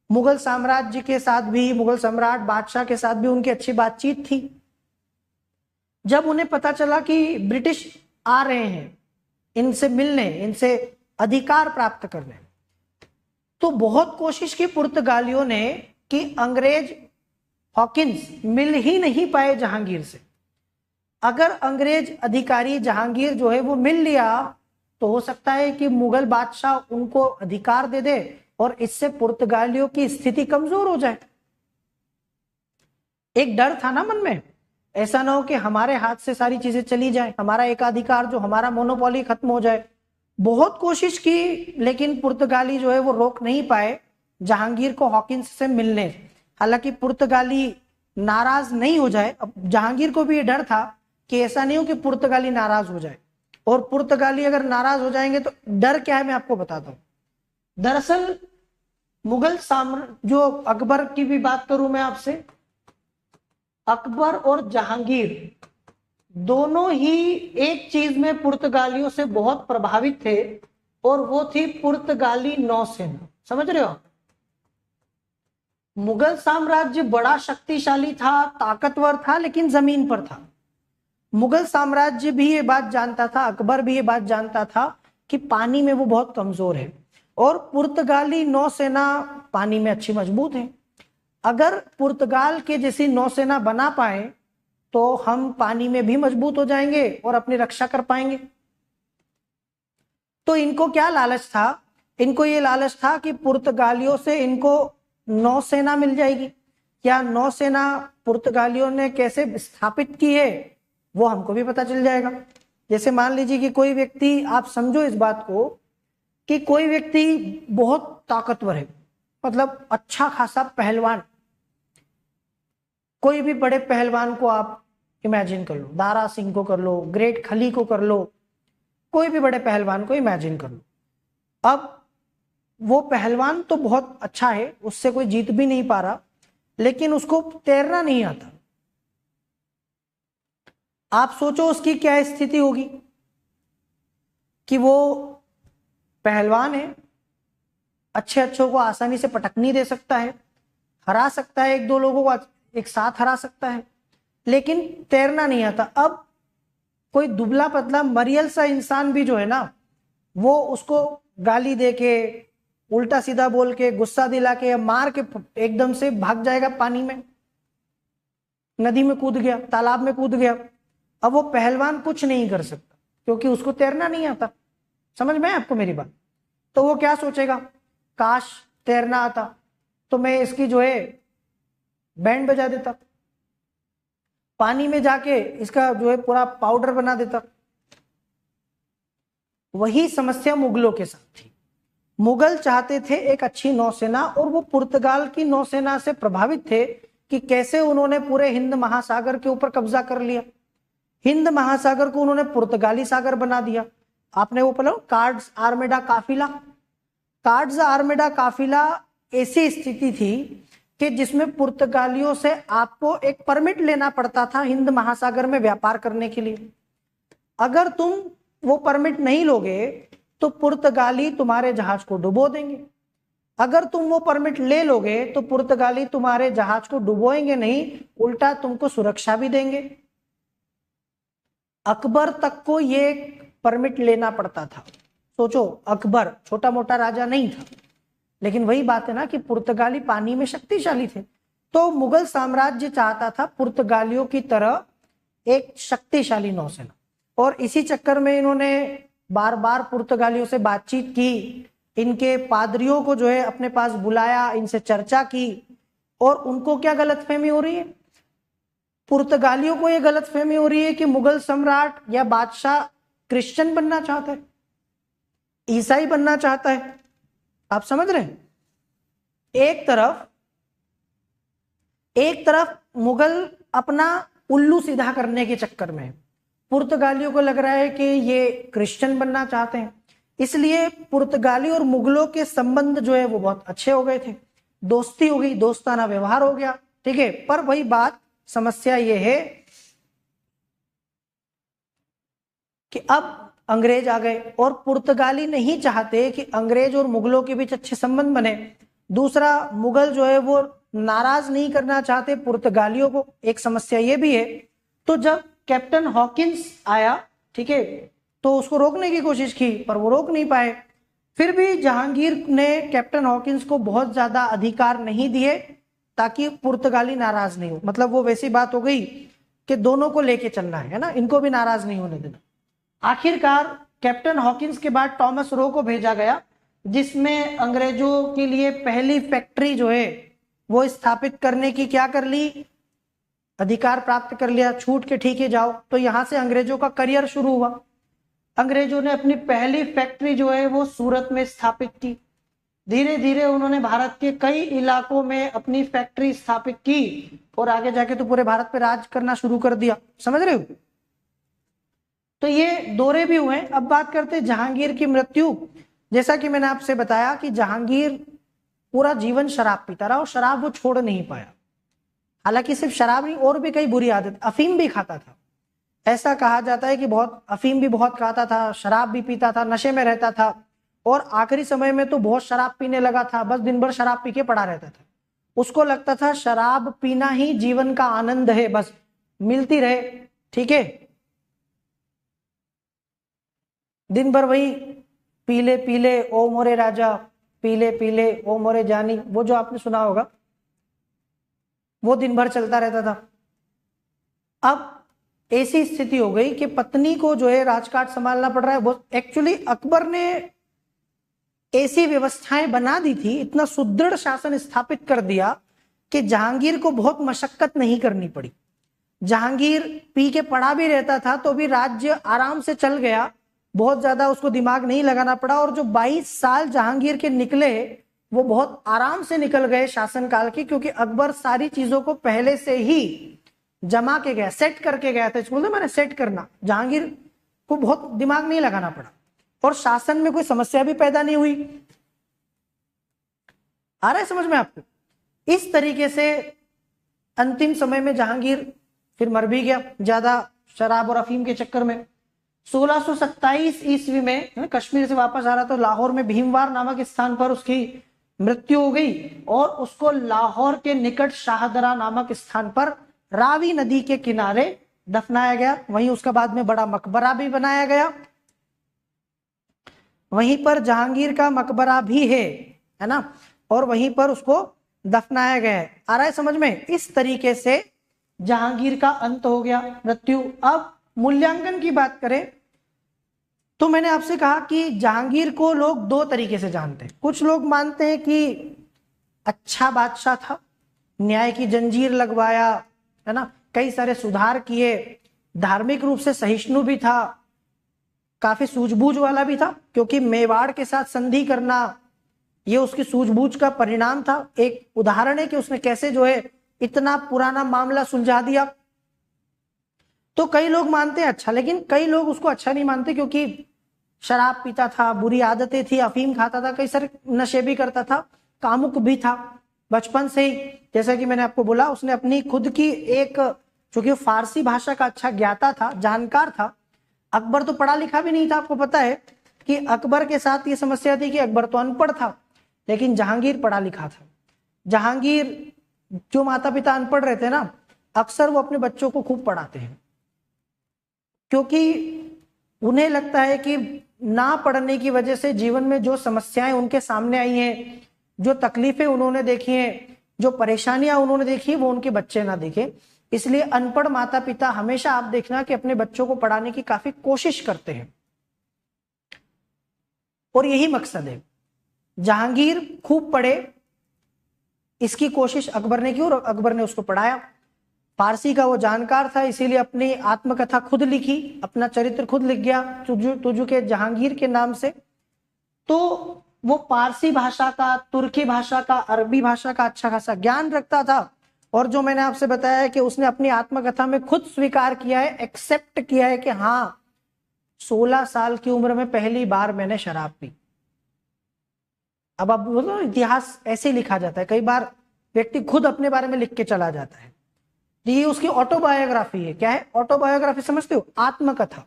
Speaker 1: मुगल साम्राज्य के साथ भी, मुगल सम्राट बादशाह के साथ भी उनकी अच्छी बातचीत थी। जब उन्हें पता चला कि ब्रिटिश आ रहे हैं इनसे मिलने, इनसे अधिकार प्राप्त करने, तो बहुत कोशिश की पुर्तगालियों ने कि अंग्रेज हॉकिंस मिल ही नहीं पाए जहांगीर से। अगर अंग्रेज अधिकारी जहांगीर जो है वो मिल लिया तो हो सकता है कि मुगल बादशाह उनको अधिकार दे दे, और इससे पुर्तगालियों की स्थिति कमजोर हो जाए। एक डर था ना मन में, ऐसा ना हो कि हमारे हाथ से सारी चीजें चली जाए, हमारा एकाधिकार जो, हमारा मोनोपोली खत्म हो जाए। बहुत कोशिश की, लेकिन पुर्तगाली जो है वो रोक नहीं पाए जहांगीर को हॉकिंस से मिलने। हालांकि पुर्तगाली नाराज नहीं हो जाए, अब जहांगीर को भी ये डर था कि ऐसा नहीं हो कि पुर्तगाली नाराज हो जाए, और पुर्तगाली अगर नाराज हो जाएंगे तो डर क्या है मैं आपको बताता हूं। दरअसल मुगल साम्राज्य, जो अकबर की भी बात करूं मैं आपसे, अकबर और जहांगीर दोनों ही एक चीज में पुर्तगालियों से बहुत प्रभावित थे, और वो थी पुर्तगाली नौसेना। समझ रहे हो? मुगल साम्राज्य बड़ा शक्तिशाली था, ताकतवर था, लेकिन जमीन पर था। मुगल साम्राज्य भी ये बात जानता था, अकबर भी ये बात जानता था कि पानी में वो बहुत कमजोर है, और पुर्तगाली नौसेना पानी में अच्छी मजबूत है। अगर पुर्तगाल के जैसी नौसेना बना पाए तो हम पानी में भी मजबूत हो जाएंगे और अपनी रक्षा कर पाएंगे। तो इनको क्या लालच था? इनको ये लालच था कि पुर्तगालियों से इनको नौसेना मिल जाएगी। क्या नौसेना पुर्तगालियों ने कैसे स्थापित की है वो हमको भी पता चल जाएगा। जैसे मान लीजिए कि कोई व्यक्ति, आप समझो इस बात को कि कोई व्यक्ति बहुत ताकतवर है, मतलब अच्छा खासा पहलवान, कोई भी बड़े पहलवान को आप इमेजिन कर लो, दारा सिंह को कर लो, ग्रेट खली को कर लो, कोई भी बड़े पहलवान को इमेजिन कर लो। अब वो पहलवान तो बहुत अच्छा है, उससे कोई जीत भी नहीं पा रहा, लेकिन उसको तैरना नहीं आता। आप सोचो उसकी क्या स्थिति होगी कि वो पहलवान है, अच्छे अच्छों को आसानी से पटकनी दे सकता है, हरा सकता है, एक दो लोगों को एक साथ हरा सकता है, लेकिन तैरना नहीं आता। अब कोई दुबला पतला मरियल सा इंसान भी जो है ना, वो उसको गाली दे के, उल्टा सीधा बोल के, गुस्सा दिला के या मार के एकदम से भाग जाएगा पानी में, नदी में कूद गया, तालाब में कूद गया। अब वो पहलवान कुछ नहीं कर सकता क्योंकि उसको तैरना नहीं आता। समझ में आपको मेरी बात? तो वो क्या सोचेगा, काश तैरना आता तो मैं इसकी जो है बैंड बजा देता, पानी में जाके इसका जो है पूरा पाउडर बना देता। वही समस्या मुगलों के साथ थी। मुगल चाहते थे एक अच्छी नौसेना, और वो पुर्तगाल की नौसेना से प्रभावित थे कि कैसे उन्होंने पूरे हिंद महासागर के ऊपर कब्जा कर लिया। हिंद महासागर को उन्होंने पुर्तगाली सागर बना दिया। आपने वो पढ़ा कार्ड्स आर्मेडा काफिला। कार्ड्स आर्मेडा काफिला ऐसी स्थिति थी कि जिसमें पुर्तगालियों से आपको एक परमिट लेना पड़ता था हिंद महासागर में व्यापार करने के लिए। अगर तुम वो परमिट नहीं लोगे तो पुर्तगाली तुम्हारे जहाज को डुबो देंगे। अगर तुम वो परमिट ले लोगे तो पुर्तगाली तुम्हारे जहाज को डुबोएंगे नहीं, उल्टा तुमको सुरक्षा भी देंगे। अकबर तक को ये परमिट लेना पड़ता था। सोचो, अकबर छोटा मोटा राजा नहीं था, लेकिन वही बात है ना कि पुर्तगाली पानी में शक्तिशाली थे। तो मुगल साम्राज्य चाहता था पुर्तगालियों की तरह एक शक्तिशाली नौसेना, और इसी चक्कर में इन्होंने बार बार पुर्तगालियों से बातचीत की, इनके पादरियों को जो है अपने पास बुलाया, इनसे चर्चा की। और उनको क्या गलतफहमी हो रही है, पुर्तगालियों को यह गलतफहमी हो रही है कि मुगल सम्राट या बादशाह क्रिश्चियन बनना चाहता है, ईसाई बनना चाहता है। आप समझ रहे हैं? एक तरफ मुगल अपना उल्लू सीधा करने के चक्कर में, पुर्तगालियों को लग रहा है कि ये क्रिश्चियन बनना चाहते हैं, इसलिए पुर्तगाली और मुगलों के संबंध जो है वो बहुत अच्छे हो गए थे, दोस्ती हो गई, दोस्ताना व्यवहार हो गया, ठीक है। पर वही बात, समस्या ये है कि अब अंग्रेज आ गए, और पुर्तगाली नहीं चाहते कि अंग्रेज और मुगलों के बीच अच्छे संबंध बने। दूसरा, मुगल जो है वो नाराज नहीं करना चाहते पुर्तगालियों को, एक समस्या ये भी है। तो जब कैप्टन हॉकिंस आया, ठीक है, तो उसको रोकने की कोशिश की, पर वो रोक नहीं पाए। फिर भी जहांगीर ने कैप्टन हॉकिंस को बहुत ज्यादा अधिकार नहीं दिए ताकि पुर्तगाली नाराज नहीं हो। मतलब वो वैसी बात हो गई कि दोनों को लेके चलना है ना, इनको भी नाराज नहीं होने देना। आखिरकार कैप्टन हॉकिंस के बाद टॉमस रो को भेजा गया, जिसमें अंग्रेजों के लिए पहली फैक्ट्री जो है वो स्थापित करने की क्या कर ली, अधिकार प्राप्त कर लिया, छूट के ठीक है जाओ। तो यहां से अंग्रेजों का करियर शुरू हुआ। अंग्रेजों ने अपनी पहली फैक्ट्री जो है वो सूरत में स्थापित की। धीरे धीरे उन्होंने भारत के कई इलाकों में अपनी फैक्ट्री स्थापित की, और आगे जाके तो पूरे भारत पे राज करना शुरू कर दिया। समझ रहे हो? तो ये दौरे भी हुए। अब बात करते हैं जहांगीर की मृत्यु। जैसा कि मैंने आपसे बताया कि जहांगीर पूरा जीवन शराब पीता रहा, और शराब वो छोड़ नहीं पाया। हालांकि सिर्फ शराब नहीं, और भी कई बुरी आदत, अफीम भी खाता था। ऐसा कहा जाता है कि बहुत अफीम भी बहुत खाता था, शराब भी पीता था, नशे में रहता था, और आखिरी समय में तो बहुत शराब पीने लगा था। बस दिन भर शराब पी के पड़ा रहता था। उसको लगता था शराब पीना ही जीवन का आनंद है, बस मिलती रहे, ठीक है। दिन भर वही पीले पीले ओ मोरे राजा, पीले पीले ओ मोरे जानी, वो जो आपने सुना होगा, वो दिन भर चलता रहता था। अब ऐसी स्थिति हो गई कि पत्नी को जो है राजकाज संभालना पड़ रहा है। वो एक्चुअली अकबर ने ऐसी व्यवस्थाएं बना दी थी, इतना सुदृढ़ शासन स्थापित कर दिया कि जहांगीर को बहुत मशक्कत नहीं करनी पड़ी। जहांगीर पी के पड़ा भी रहता था तो भी राज्य आराम से चल गया, बहुत ज्यादा उसको दिमाग नहीं लगाना पड़ा। और जो 22 साल जहांगीर के निकले वो बहुत आराम से निकल गए शासन काल के, क्योंकि अकबर सारी चीजों को पहले से ही जमा के गया, सेट करके गया था। इसको बोलते मैंने सेट करना। जहांगीर को बहुत दिमाग नहीं लगाना पड़ा और शासन में कोई समस्या भी पैदा नहीं हुई। आ रहा है समझ में आपको? इस तरीके से अंतिम समय में जहांगीर फिर मर भी गया ज्यादा शराब और अफीम के चक्कर में। 1627 ईस्वी में कश्मीर से वापस आ रहा तो लाहौर में भीमवार नामक स्थान पर उसकी मृत्यु हो गई और उसको लाहौर के निकट शाहदरा नामक स्थान पर रावी नदी के किनारे दफनाया गया। वहीं उसका बाद में बड़ा मकबरा भी बनाया गया। वहीं पर जहांगीर का मकबरा भी है ना, और वहीं पर उसको दफनाया गया है। आ रहा है समझ में? इस तरीके से जहांगीर का अंत हो गया, मृत्यु। अब मूल्यांकन की बात करें तो मैंने आपसे कहा कि जहांगीर को लोग दो तरीके से जानते हैं। कुछ लोग मानते हैं कि अच्छा बादशाह था, न्याय की जंजीर लगवाया, है ना, कई सारे सुधार किए, धार्मिक रूप से सहिष्णु भी था, काफी सूझबूझ वाला भी था, क्योंकि मेवाड़ के साथ संधि करना ये उसकी सूझबूझ का परिणाम था। एक उदाहरण है कि उसने कैसे जो है इतना पुराना मामला सुलझा दिया। तो कई लोग मानते हैं अच्छा, लेकिन कई लोग उसको अच्छा नहीं मानते, क्योंकि शराब पीता था, बुरी आदतें थी, अफीम खाता था, कई सारे नशे भी करता था, कामुक भी था बचपन से ही। जैसा कि मैंने आपको बोला, उसने अपनी खुद की एक, चूंकि फारसी भाषा का अच्छा ज्ञाता था, जानकार था। अकबर तो पढ़ा लिखा भी नहीं था। आपको पता है कि अकबर के साथ ये समस्या थी कि अकबर तो अनपढ़ था, लेकिन जहांगीर पढ़ा लिखा था। जहांगीर, जो माता पिता अनपढ़ रहते हैं ना, अक्सर वो अपने बच्चों को खूब पढ़ाते हैं, क्योंकि उन्हें लगता है कि ना पढ़ने की वजह से जीवन में जो समस्याएं उनके सामने आई हैं, जो तकलीफें उन्होंने देखी हैं, जो परेशानियां उन्होंने देखी हैं, वो उनके बच्चे ना देखें। इसलिए अनपढ़ माता पिता हमेशा आप देखना कि अपने बच्चों को पढ़ाने की काफी कोशिश करते हैं, और यही मकसद है। जहांगीर खूब पढ़े, इसकी कोशिश अकबर ने की और अकबर ने उसको पढ़ाया। फारसी का वो जानकार था, इसीलिए अपनी आत्मकथा खुद लिखी, अपना चरित्र खुद लिख गया तुझु के जहांगीर के नाम से। तो वो पारसी भाषा का, तुर्की भाषा का, अरबी भाषा का अच्छा खासा ज्ञान रखता था। और जो मैंने आपसे बताया है कि उसने अपनी आत्मकथा में खुद स्वीकार किया है, एक्सेप्ट किया है कि हाँ, 16 साल की उम्र में पहली बार मैंने शराब पी। अब आप बोलो, इतिहास ऐसे लिखा जाता है, कई बार व्यक्ति खुद अपने बारे में लिख के चला जाता है। ये उसकी ऑटोबायोग्राफी है। क्या है ऑटोबायोग्राफी? समझते हो? आत्मकथा।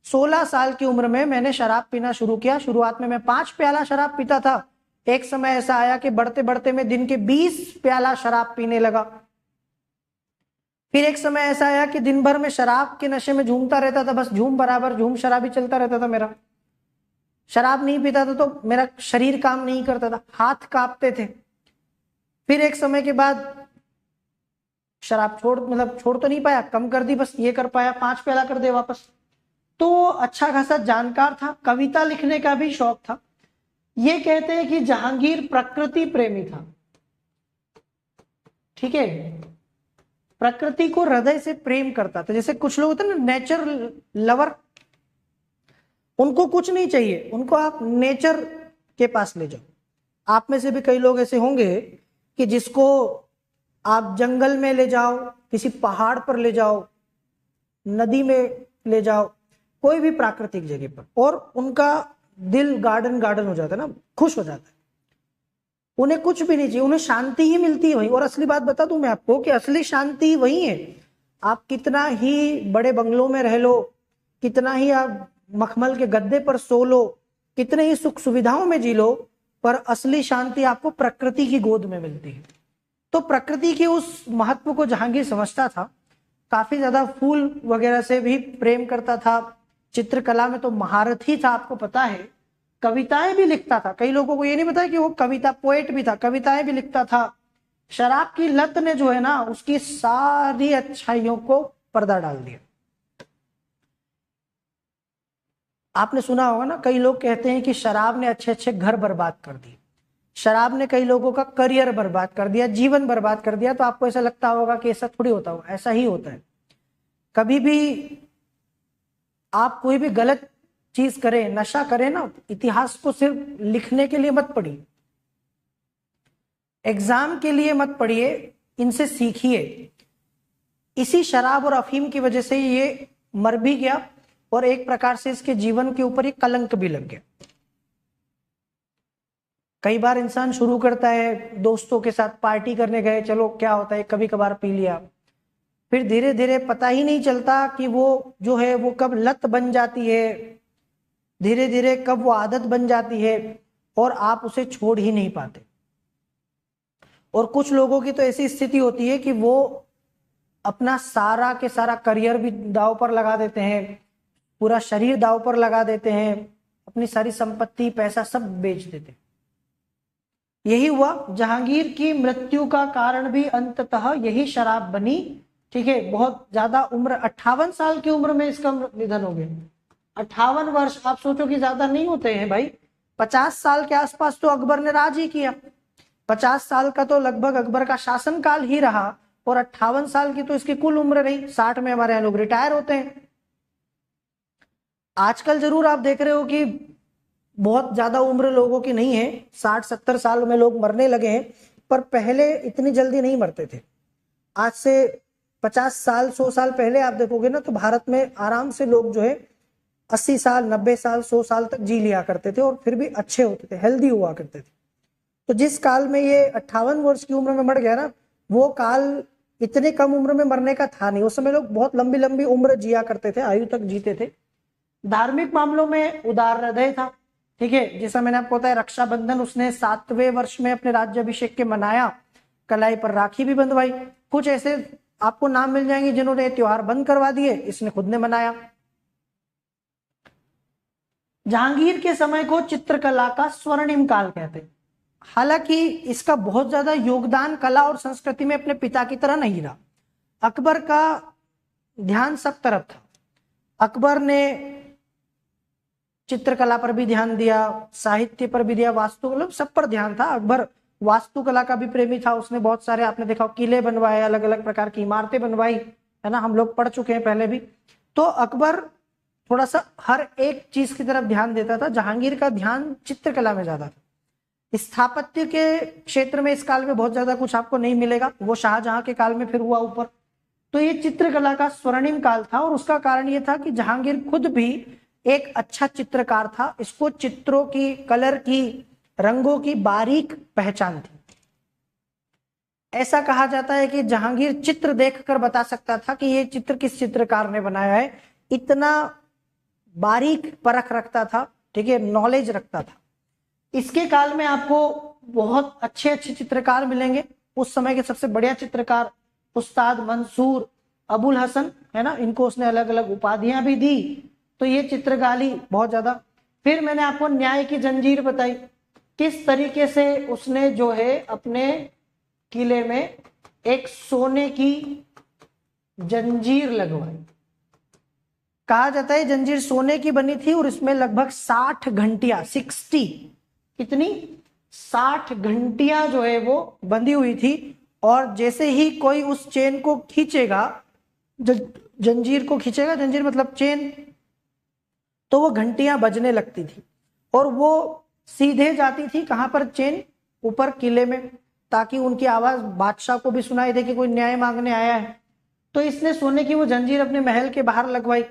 Speaker 1: 16 साल की उम्र में मैंने शराब पीना शुरू किया। शुरुआत में मैं 5 प्याला शराब पीता था। एक समय ऐसा आया कि बढ़ते बढ़ते मैं दिन के 20 प्याला शराब पीने लगा। फिर एक समय ऐसा आया कि दिन भर में शराब के नशे में झूमता रहता था, बस झूम बराबर झूम शराबी चलता रहता था मेरा। शराब नहीं पीता था तो मेरा शरीर काम नहीं करता था, हाथ कांपते थे। फिर एक समय के बाद शराब छोड़ तो नहीं पाया, कम कर दी, बस ये कर पाया, 5 प्याला कर दे वापस। तो अच्छा खासा जानकार था, कविता लिखने का भी शौक था। ये कहते हैं कि जहांगीर प्रकृति प्रेमी था। ठीक है, प्रकृति को हृदय से प्रेम करता था। जैसे कुछ लोग होते हैं ना, नेचर लवर, उनको कुछ नहीं चाहिए, उनको आप नेचर के पास ले जाओ। आप में से भी कई लोग ऐसे होंगे कि जिसको आप जंगल में ले जाओ, किसी पहाड़ पर ले जाओ, नदी में ले जाओ, कोई भी प्राकृतिक जगह पर, और उनका दिल गार्डन गार्डन हो जाता है ना, खुश हो जाता है। उन्हें कुछ भी नहीं चाहिए, उन्हें शांति ही मिलती है वहीं। और असली बात बता दूं मैं आपको कि असली शांति वही है। आप कितना ही बड़े बंगलों में रह लो, कितना ही आप मखमल के गद्दे पर सो लो, कितने ही सुख सुविधाओं में जी लो, पर असली शांति आपको प्रकृति की गोद में मिलती है। तो प्रकृति के उस महत्व को जहांगीर समझता था। काफी ज्यादा फूल वगैरह से भी प्रेम करता था। चित्रकला में तो महारथी था, आपको पता है। कविताएं भी लिखता था। कई लोगों को ये नहीं पता है कि वो कविता पोएट भी था, कविताएं भी लिखता था। शराब की लत ने जो है ना, उसकी सारी अच्छाइयों को पर्दा डाल दिया। आपने सुना होगा ना, कई लोग कहते हैं कि शराब ने अच्छे अच्छे घर बर्बाद कर दिए, शराब ने कई लोगों का करियर बर्बाद कर दिया, जीवन बर्बाद कर दिया। तो आपको ऐसा लगता होगा कि ऐसा थोड़ी होता होगा, ऐसा ही होता है। कभी भी आप कोई भी गलत चीज करें, नशा करें ना, इतिहास को सिर्फ लिखने के लिए मत पढ़िए, एग्जाम के लिए मत पढ़िए, इनसे सीखिए। इसी शराब और अफीम की वजह से ये मर भी गया और एक प्रकार से इसके जीवन के ऊपर एक कलंक भी लग गया। कई बार इंसान शुरू करता है, दोस्तों के साथ पार्टी करने गए, चलो क्या होता है कभी कभार पी लिया, फिर धीरे धीरे पता ही नहीं चलता कि वो जो है वो कब लत बन जाती है, धीरे धीरे कब वो आदत बन जाती है और आप उसे छोड़ ही नहीं पाते। और कुछ लोगों की तो ऐसी स्थिति होती है कि वो अपना सारा के सारा करियर भी दांव पर लगा देते हैं, पूरा शरीर दांव पर लगा देते हैं, अपनी सारी संपत्ति पैसा सब बेच देते हैं। यही हुआ, जहांगीर की मृत्यु का कारण भी अंततः यही शराब बनी। ठीक है, बहुत ज्यादा उम्र, 58 साल की उम्र में इसका निधन हो गया। 58 वर्ष, आप सोचो कि ज्यादा नहीं होते हैं भाई। 50 साल के आसपास तो अकबर ने राज ही किया, 50 साल का तो लगभग अकबर का शासनकाल ही रहा और 58 साल की तो इसकी कुल उम्र रही। 60 में हमारे यहाँ लोग रिटायर होते हैं। आजकल जरूर आप देख रहे हो कि बहुत ज्यादा उम्र लोगों की नहीं है, 60-70 साल में लोग मरने लगे हैं, पर पहले इतनी जल्दी नहीं मरते थे। आज से 50 साल 100 साल पहले आप देखोगे ना तो भारत में आराम से लोग जो है 80 साल 90 साल 100 साल तक जी लिया करते थे और फिर भी अच्छे होते थे, हेल्दी हुआ करते थे। तो जिस काल में ये 58 वर्ष की उम्र में मर गया ना, वो काल इतने कम उम्र में मरने का था नहीं। उस समय लोग बहुत लंबी लंबी उम्र जिया करते थे, आयु तक जीते थे। धार्मिक मामलों में उदार हृदय था। ठीक है, जैसा मैंने आपको बताया, रक्षाबंधन उसने 7वें वर्ष में अपने राज्याभिषेक के मनाया, कलाई पर राखी भी बंधवाई। कुछ ऐसे आपको नाम मिल जाएंगे जिन्होंने त्योहार बंद करवा दिए, इसने खुद ने मनाया। जहांगीर के समय को चित्रकला का स्वर्णिम काल कहते हैं। हालांकि इसका बहुत ज्यादा योगदान कला और संस्कृति में अपने पिता की तरह नहीं रहा। अकबर का ध्यान सब तरफ था। अकबर ने चित्रकला पर भी ध्यान दिया, साहित्य पर भी दिया, वास्तु, मतलब सब पर ध्यान था। अकबर वास्तुकला का भी प्रेमी था। उसने बहुत सारे, आपने देखा, किले बनवाए, अलग अलग प्रकार की इमारतें बनवाई, है ना, हम लोग पढ़ चुके हैं पहले भी। तो अकबर थोड़ा सा हर एक चीज की तरफ ध्यान देता था। जहांगीर का ध्यान चित्रकला में ज्यादा था। स्थापत्य के क्षेत्र में इस काल में बहुत ज्यादा कुछ आपको नहीं मिलेगा, वो शाहजहां के काल में फिर हुआ ऊपर। तो ये चित्रकला का स्वर्णिम काल था और उसका कारण ये था कि जहांगीर खुद भी एक अच्छा चित्रकार था। इसको चित्रों की, कलर की, रंगों की बारीक पहचान थी। ऐसा कहा जाता है कि जहांगीर चित्र देखकर बता सकता था कि ये चित्र किस चित्रकार ने बनाया है। इतना बारीक परख रखता था, ठीक है, नॉलेज रखता था। इसके काल में आपको बहुत अच्छे अच्छे चित्रकार मिलेंगे। उस समय के सबसे बढ़िया चित्रकार उस्ताद मंसूर अबुल हसन, है ना, इनको उसने अलग अलग उपाधियां भी दी। तो ये चित्रकारी बहुत ज्यादा। फिर मैंने आपको न्याय की जंजीर बताई, किस तरीके से उसने जो है अपने किले में एक सोने की जंजीर लगवाई। कहा जाता है जंजीर सोने की बनी थी और इसमें लगभग 60 घंटियां, 60, कितनी, 60 घंटियां जो है वो बंधी हुई थी। और जैसे ही कोई उस चेन को खींचेगा, जंजीर को खींचेगा, जंजीर मतलब चेन, तो वो घंटियां बजने लगती थी और वो सीधे जाती थी कहां पर, चेन ऊपर किले में, ताकि उनकी आवाज बादशाह को भी सुनाई दे कि कोई न्याय मांगने आया है। तो इसने सोने की वो जंजीर अपने महल के बाहर लगवाई।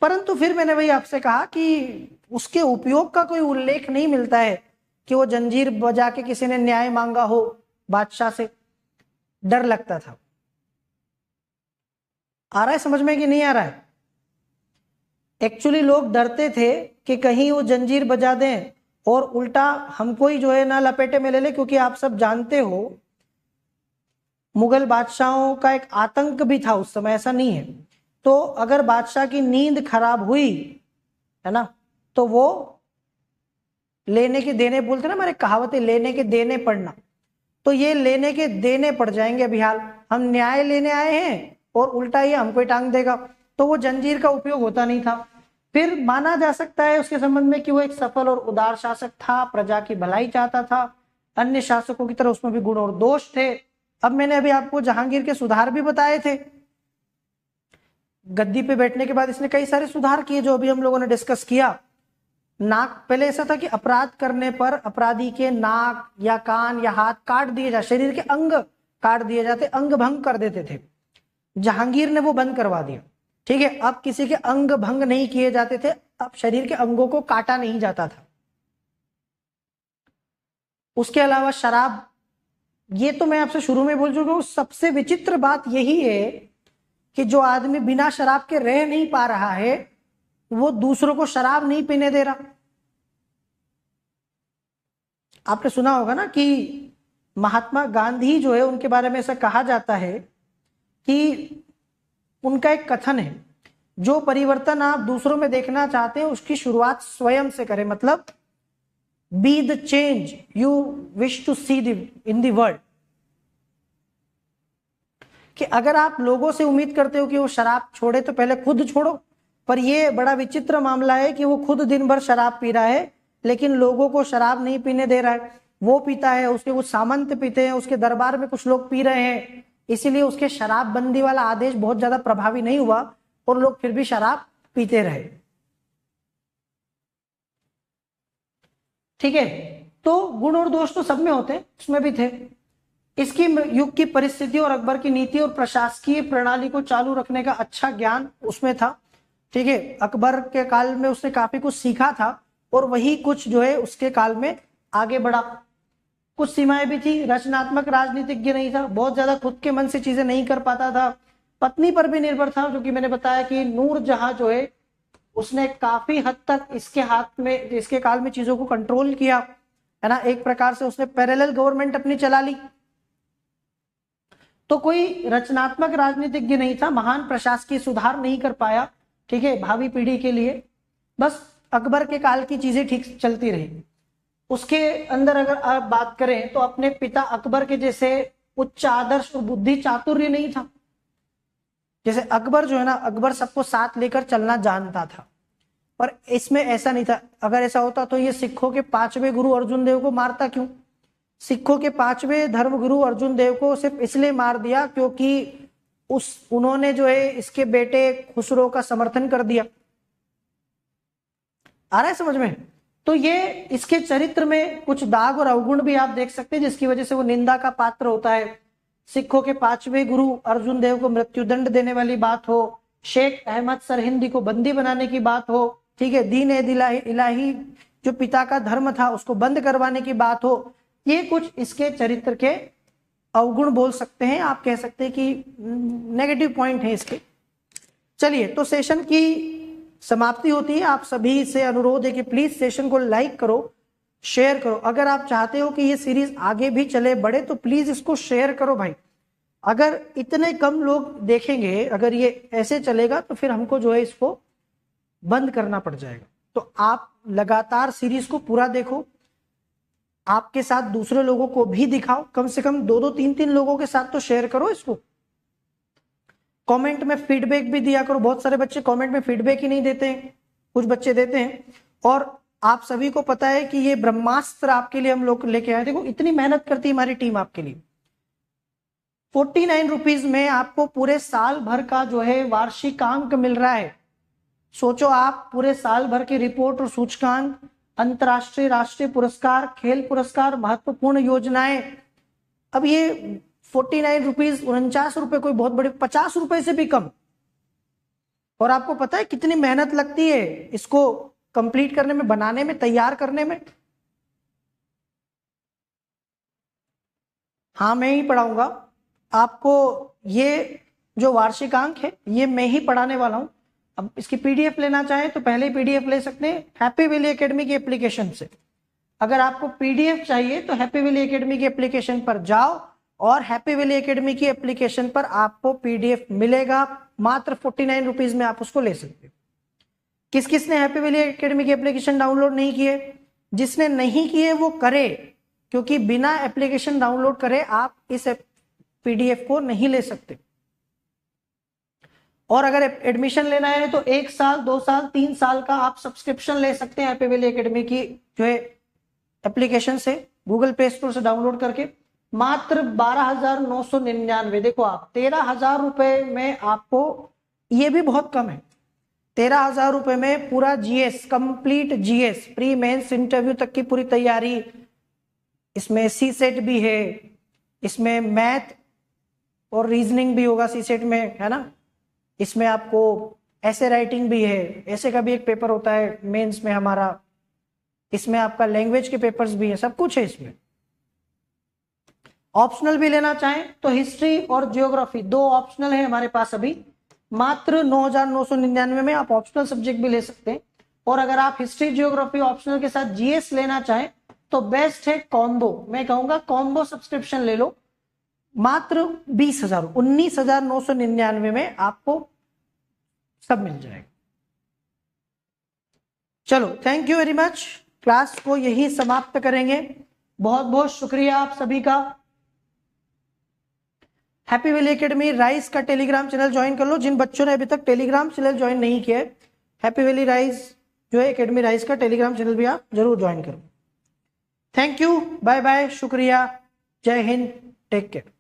Speaker 1: परंतु फिर मैंने वही आपसे कहा कि उसके उपयोग का कोई उल्लेख नहीं मिलता है कि वो जंजीर बजा के किसी ने न्याय मांगा हो बादशाह से। डर लगता था। आ रहा है समझ में कि नहीं आ रहा है? एक्चुअली लोग डरते थे कि कहीं वो जंजीर बजा दें और उल्टा हमको ही जो है ना लपेटे में ले ले, क्योंकि आप सब जानते हो मुगल बादशाहों का एक आतंक भी था उस समय, ऐसा नहीं है। तो अगर बादशाह की नींद खराब हुई, है ना, तो वो लेने के देने, बोलते ना हमारे कहावतें, लेने के देने पड़ना, तो ये लेने के देने पड़ जाएंगे अभी हाल। हम न्याय लेने आए हैं और उल्टा ये हमको ही टांग देगा। तो वो जंजीर का उपयोग होता नहीं था। फिर माना जा सकता है उसके संबंध में कि वो एक सफल और उदार शासक था, प्रजा की भलाई चाहता था। अन्य शासकों की तरह उसमें भी गुण और दोष थे। अब मैंने अभी आपको जहांगीर के सुधार भी बताए थे। गद्दी पे बैठने के बाद इसने कई सारे सुधार किए जो अभी हम लोगों ने डिस्कस किया। नाक, पहले ऐसा था कि अपराध करने पर अपराधी के नाक या कान या हाथ काट दिए जाते, शरीर के अंग काट दिए जाते, अंग भंग कर देते थे। जहांगीर ने वो बंद करवा दिया। ठीक है, अब किसी के अंग भंग नहीं किए जाते थे, अब शरीर के अंगों को काटा नहीं जाता था। उसके अलावा शराब, ये तो मैं आपसे शुरू में बोल चुका हूं। सबसे विचित्र बात यही है कि जो आदमी बिना शराब के रह नहीं पा रहा है वो दूसरों को शराब नहीं पीने दे रहा। आपने सुना होगा ना कि महात्मा गांधी जो है उनके बारे में ऐसा कहा जाता है कि उनका एक कथन है, जो परिवर्तन आप दूसरों में देखना चाहते हैं उसकी शुरुआत स्वयं से करें। मतलब be the change you wish to see in the world. कि अगर आप लोगों से उम्मीद करते हो कि वो शराब छोड़े तो पहले खुद छोड़ो। पर ये बड़ा विचित्र मामला है कि वो खुद दिन भर शराब पी रहा है लेकिन लोगों को शराब नहीं पीने दे रहा है। वो पीता है, उसके कुछ सामंत पीते हैं, उसके दरबार में कुछ लोग पी रहे हैं, इसीलिए उसके शराबबंदी वाला आदेश बहुत ज्यादा प्रभावी नहीं हुआ और लोग फिर भी शराब पीते रहे। ठीक है, तो गुण और दोष तो सब में होते हैं, उसमें भी थे। इसकी युग की परिस्थिति और अकबर की नीति और प्रशासकीय प्रणाली को चालू रखने का अच्छा ज्ञान उसमें था। ठीक है, अकबर के काल में उसने काफी कुछ सीखा था और वही कुछ जो है उसके काल में आगे बढ़ा। कुछ सीमाएं भी थी, रचनात्मक राजनीतिज्ञ नहीं था, बहुत ज्यादा खुद के मन से चीजें नहीं कर पाता था, पत्नी पर भी निर्भर था। जो कि मैंने बताया कि नूरजहां जो है उसने काफी हद तक इसके हाथ में, इसके काल में चीजों को कंट्रोल किया, है ना। एक प्रकार से उसने पैरेलल गवर्नमेंट अपनी चला ली। तो कोई रचनात्मक राजनीतिज्ञ नहीं था, महान प्रशासकीय सुधार नहीं कर पाया। ठीक है, भावी पीढ़ी के लिए बस अकबर के काल की चीजें ठीक चलती रही। उसके अंदर अगर आप बात करें तो अपने पिता अकबर के जैसे उच्च आदर्श और बुद्धि चातुर्य नहीं था। जैसे अकबर जो है ना, अकबर सबको साथ लेकर चलना जानता था, पर इसमें ऐसा नहीं था। अगर ऐसा होता तो ये सिखों के 5वें गुरु अर्जुन देव को मारता क्यों? सिखों के 5वें धर्म गुरु अर्जुन देव को सिर्फ इसलिए मार दिया क्योंकि उन्होंने जो है इसके बेटे खुसरो का समर्थन कर दिया। आ रहा है समझ में? तो ये इसके चरित्र में कुछ दाग और अवगुण भी आप देख सकते हैं जिसकी वजह से वो निंदा का पात्र होता है। सिखों के 5वें गुरु अर्जुन देव को मृत्युदंड देने वाली बात हो, शेख अहमद सरहिंदी को बंदी बनाने की बात हो, ठीक है, दीन इलाही जो पिता का धर्म था उसको बंद करवाने की बात हो, ये कुछ इसके चरित्र के अवगुण बोल सकते हैं, आप कह सकते हैं कि नेगेटिव पॉइंट है इसके। चलिए, तो सेशन की समाप्ति होती है। आप सभी से अनुरोध है कि प्लीज सेशन को लाइक करो, शेयर करो। अगर आप चाहते हो कि ये सीरीज आगे भी चले बढ़े तो प्लीज इसको शेयर करो भाई। अगर इतने कम लोग देखेंगे, अगर ये ऐसे चलेगा तो फिर हमको जो है इसको बंद करना पड़ जाएगा। तो आप लगातार सीरीज को पूरा देखो, आपके साथ दूसरे लोगों को भी दिखाओ, कम से कम 2-2, 3-3 लोगों के साथ तो शेयर करो इसको। कमेंट में फीडबैक भी दिया करो। बहुत सारे बच्चे कमेंट में फीडबैक ही नहीं देते हैं, कुछ बच्चे देते हैं। और आप सभी को पता है कि ये ब्रह्मास्त्र आपके लिए हम लोग लेके आए। देखो इतनी मेहनत करती है हमारी टीम आपके लिए। 49 रुपीज में आपको पूरे साल भर का जो है वार्षिकांक मिल रहा है। सोचो, आप पूरे साल भर की रिपोर्ट और सूचकांक, अंतरराष्ट्रीय राष्ट्रीय पुरस्कार, खेल पुरस्कार, महत्वपूर्ण योजनाएं। अब ये 49 रुपीज, 49 रुपए कोई बहुत बड़ी, 50 रुपए से भी कम। और आपको पता है कितनी मेहनत लगती है इसको कंप्लीट करने में, बनाने में, तैयार करने में। हाँ, मैं ही पढ़ाऊंगा आपको। ये जो वार्षिकांक है ये मैं ही पढ़ाने वाला हूं। अब इसकी पीडीएफ लेना चाहें तो पहले पीडीएफ ले सकते हैं हैप्पी वैली एकेडमी की एप्लीकेशन से। अगर आपको पीडीएफ चाहिए तो हैप्पी वैली एकेडमी की एप्लीकेशन पर जाओ और हैप्पी वैली एकेडमी की एप्लीकेशन पर आपको पीडीएफ मिलेगा। मात्र 49 रुपीज में आप उसको ले सकते हो। किस किसने हैप्पी वैली एकेडमी की एप्लीकेशन डाउनलोड नहीं किए? जिसने नहीं किए वो करे, क्योंकि बिना एप्लीकेशन डाउनलोड करे आप इस पीडीएफ को नहीं ले सकते। और अगर एडमिशन लेना है तो 1 साल, 2 साल, 3 साल का आप सब्सक्रिप्शन ले सकते हैं हैप्पी वैली एकेडमी की जो है एप्लीकेशन से, गूगल प्ले स्टोर से डाउनलोड करके। मात्र 12,999। देखो आप 13,000 रुपए में आपको, ये भी बहुत कम है, 13,000 रुपए में पूरा GS, complete GS, pre mains interview तक की पूरी तैयारी। इसमें सी सेट भी है, इसमें मैथ और रीजनिंग भी होगा सीसेट में, है ना। इसमें आपको ऐसे राइटिंग भी है, ऐसे का भी एक पेपर होता है मेंस में हमारा, इसमें आपका लैंग्वेज के पेपर्स भी है, सब कुछ है इसमें। ऑप्शनल भी लेना चाहें तो हिस्ट्री और जियोग्राफी 2 ऑप्शनल है हमारे पास अभी, मात्र 9,999 में आप ऑप्शनल सब्जेक्ट भी ले सकते हैं। और अगर आप हिस्ट्री जियोग्राफी ऑप्शनल के साथ जीएस लेना चाहें तो बेस्ट है कॉम्बो, मैं कहूंगा कॉम्बो सब्सक्रिप्शन ले लो, मात्र 20,000 19,999 में आपको सब मिल जाएगा। चलो, thank you very much, class को यही समाप्त करेंगे। बहुत बहुत शुक्रिया आप सभी का। हैप्पी वैली एकेडमी राइज का टेलीग्राम चैनल ज्वाइन कर लो, जिन बच्चों ने अभी तक टेलीग्राम चैनल ज्वाइन नहीं किया है, हैप्पी वैली राइज जो है एकेडमी राइज का टेलीग्राम चैनल भी आप जरूर ज्वाइन करो। थैंक यू, बाय बाय, शुक्रिया, जय हिंद, टेक केयर।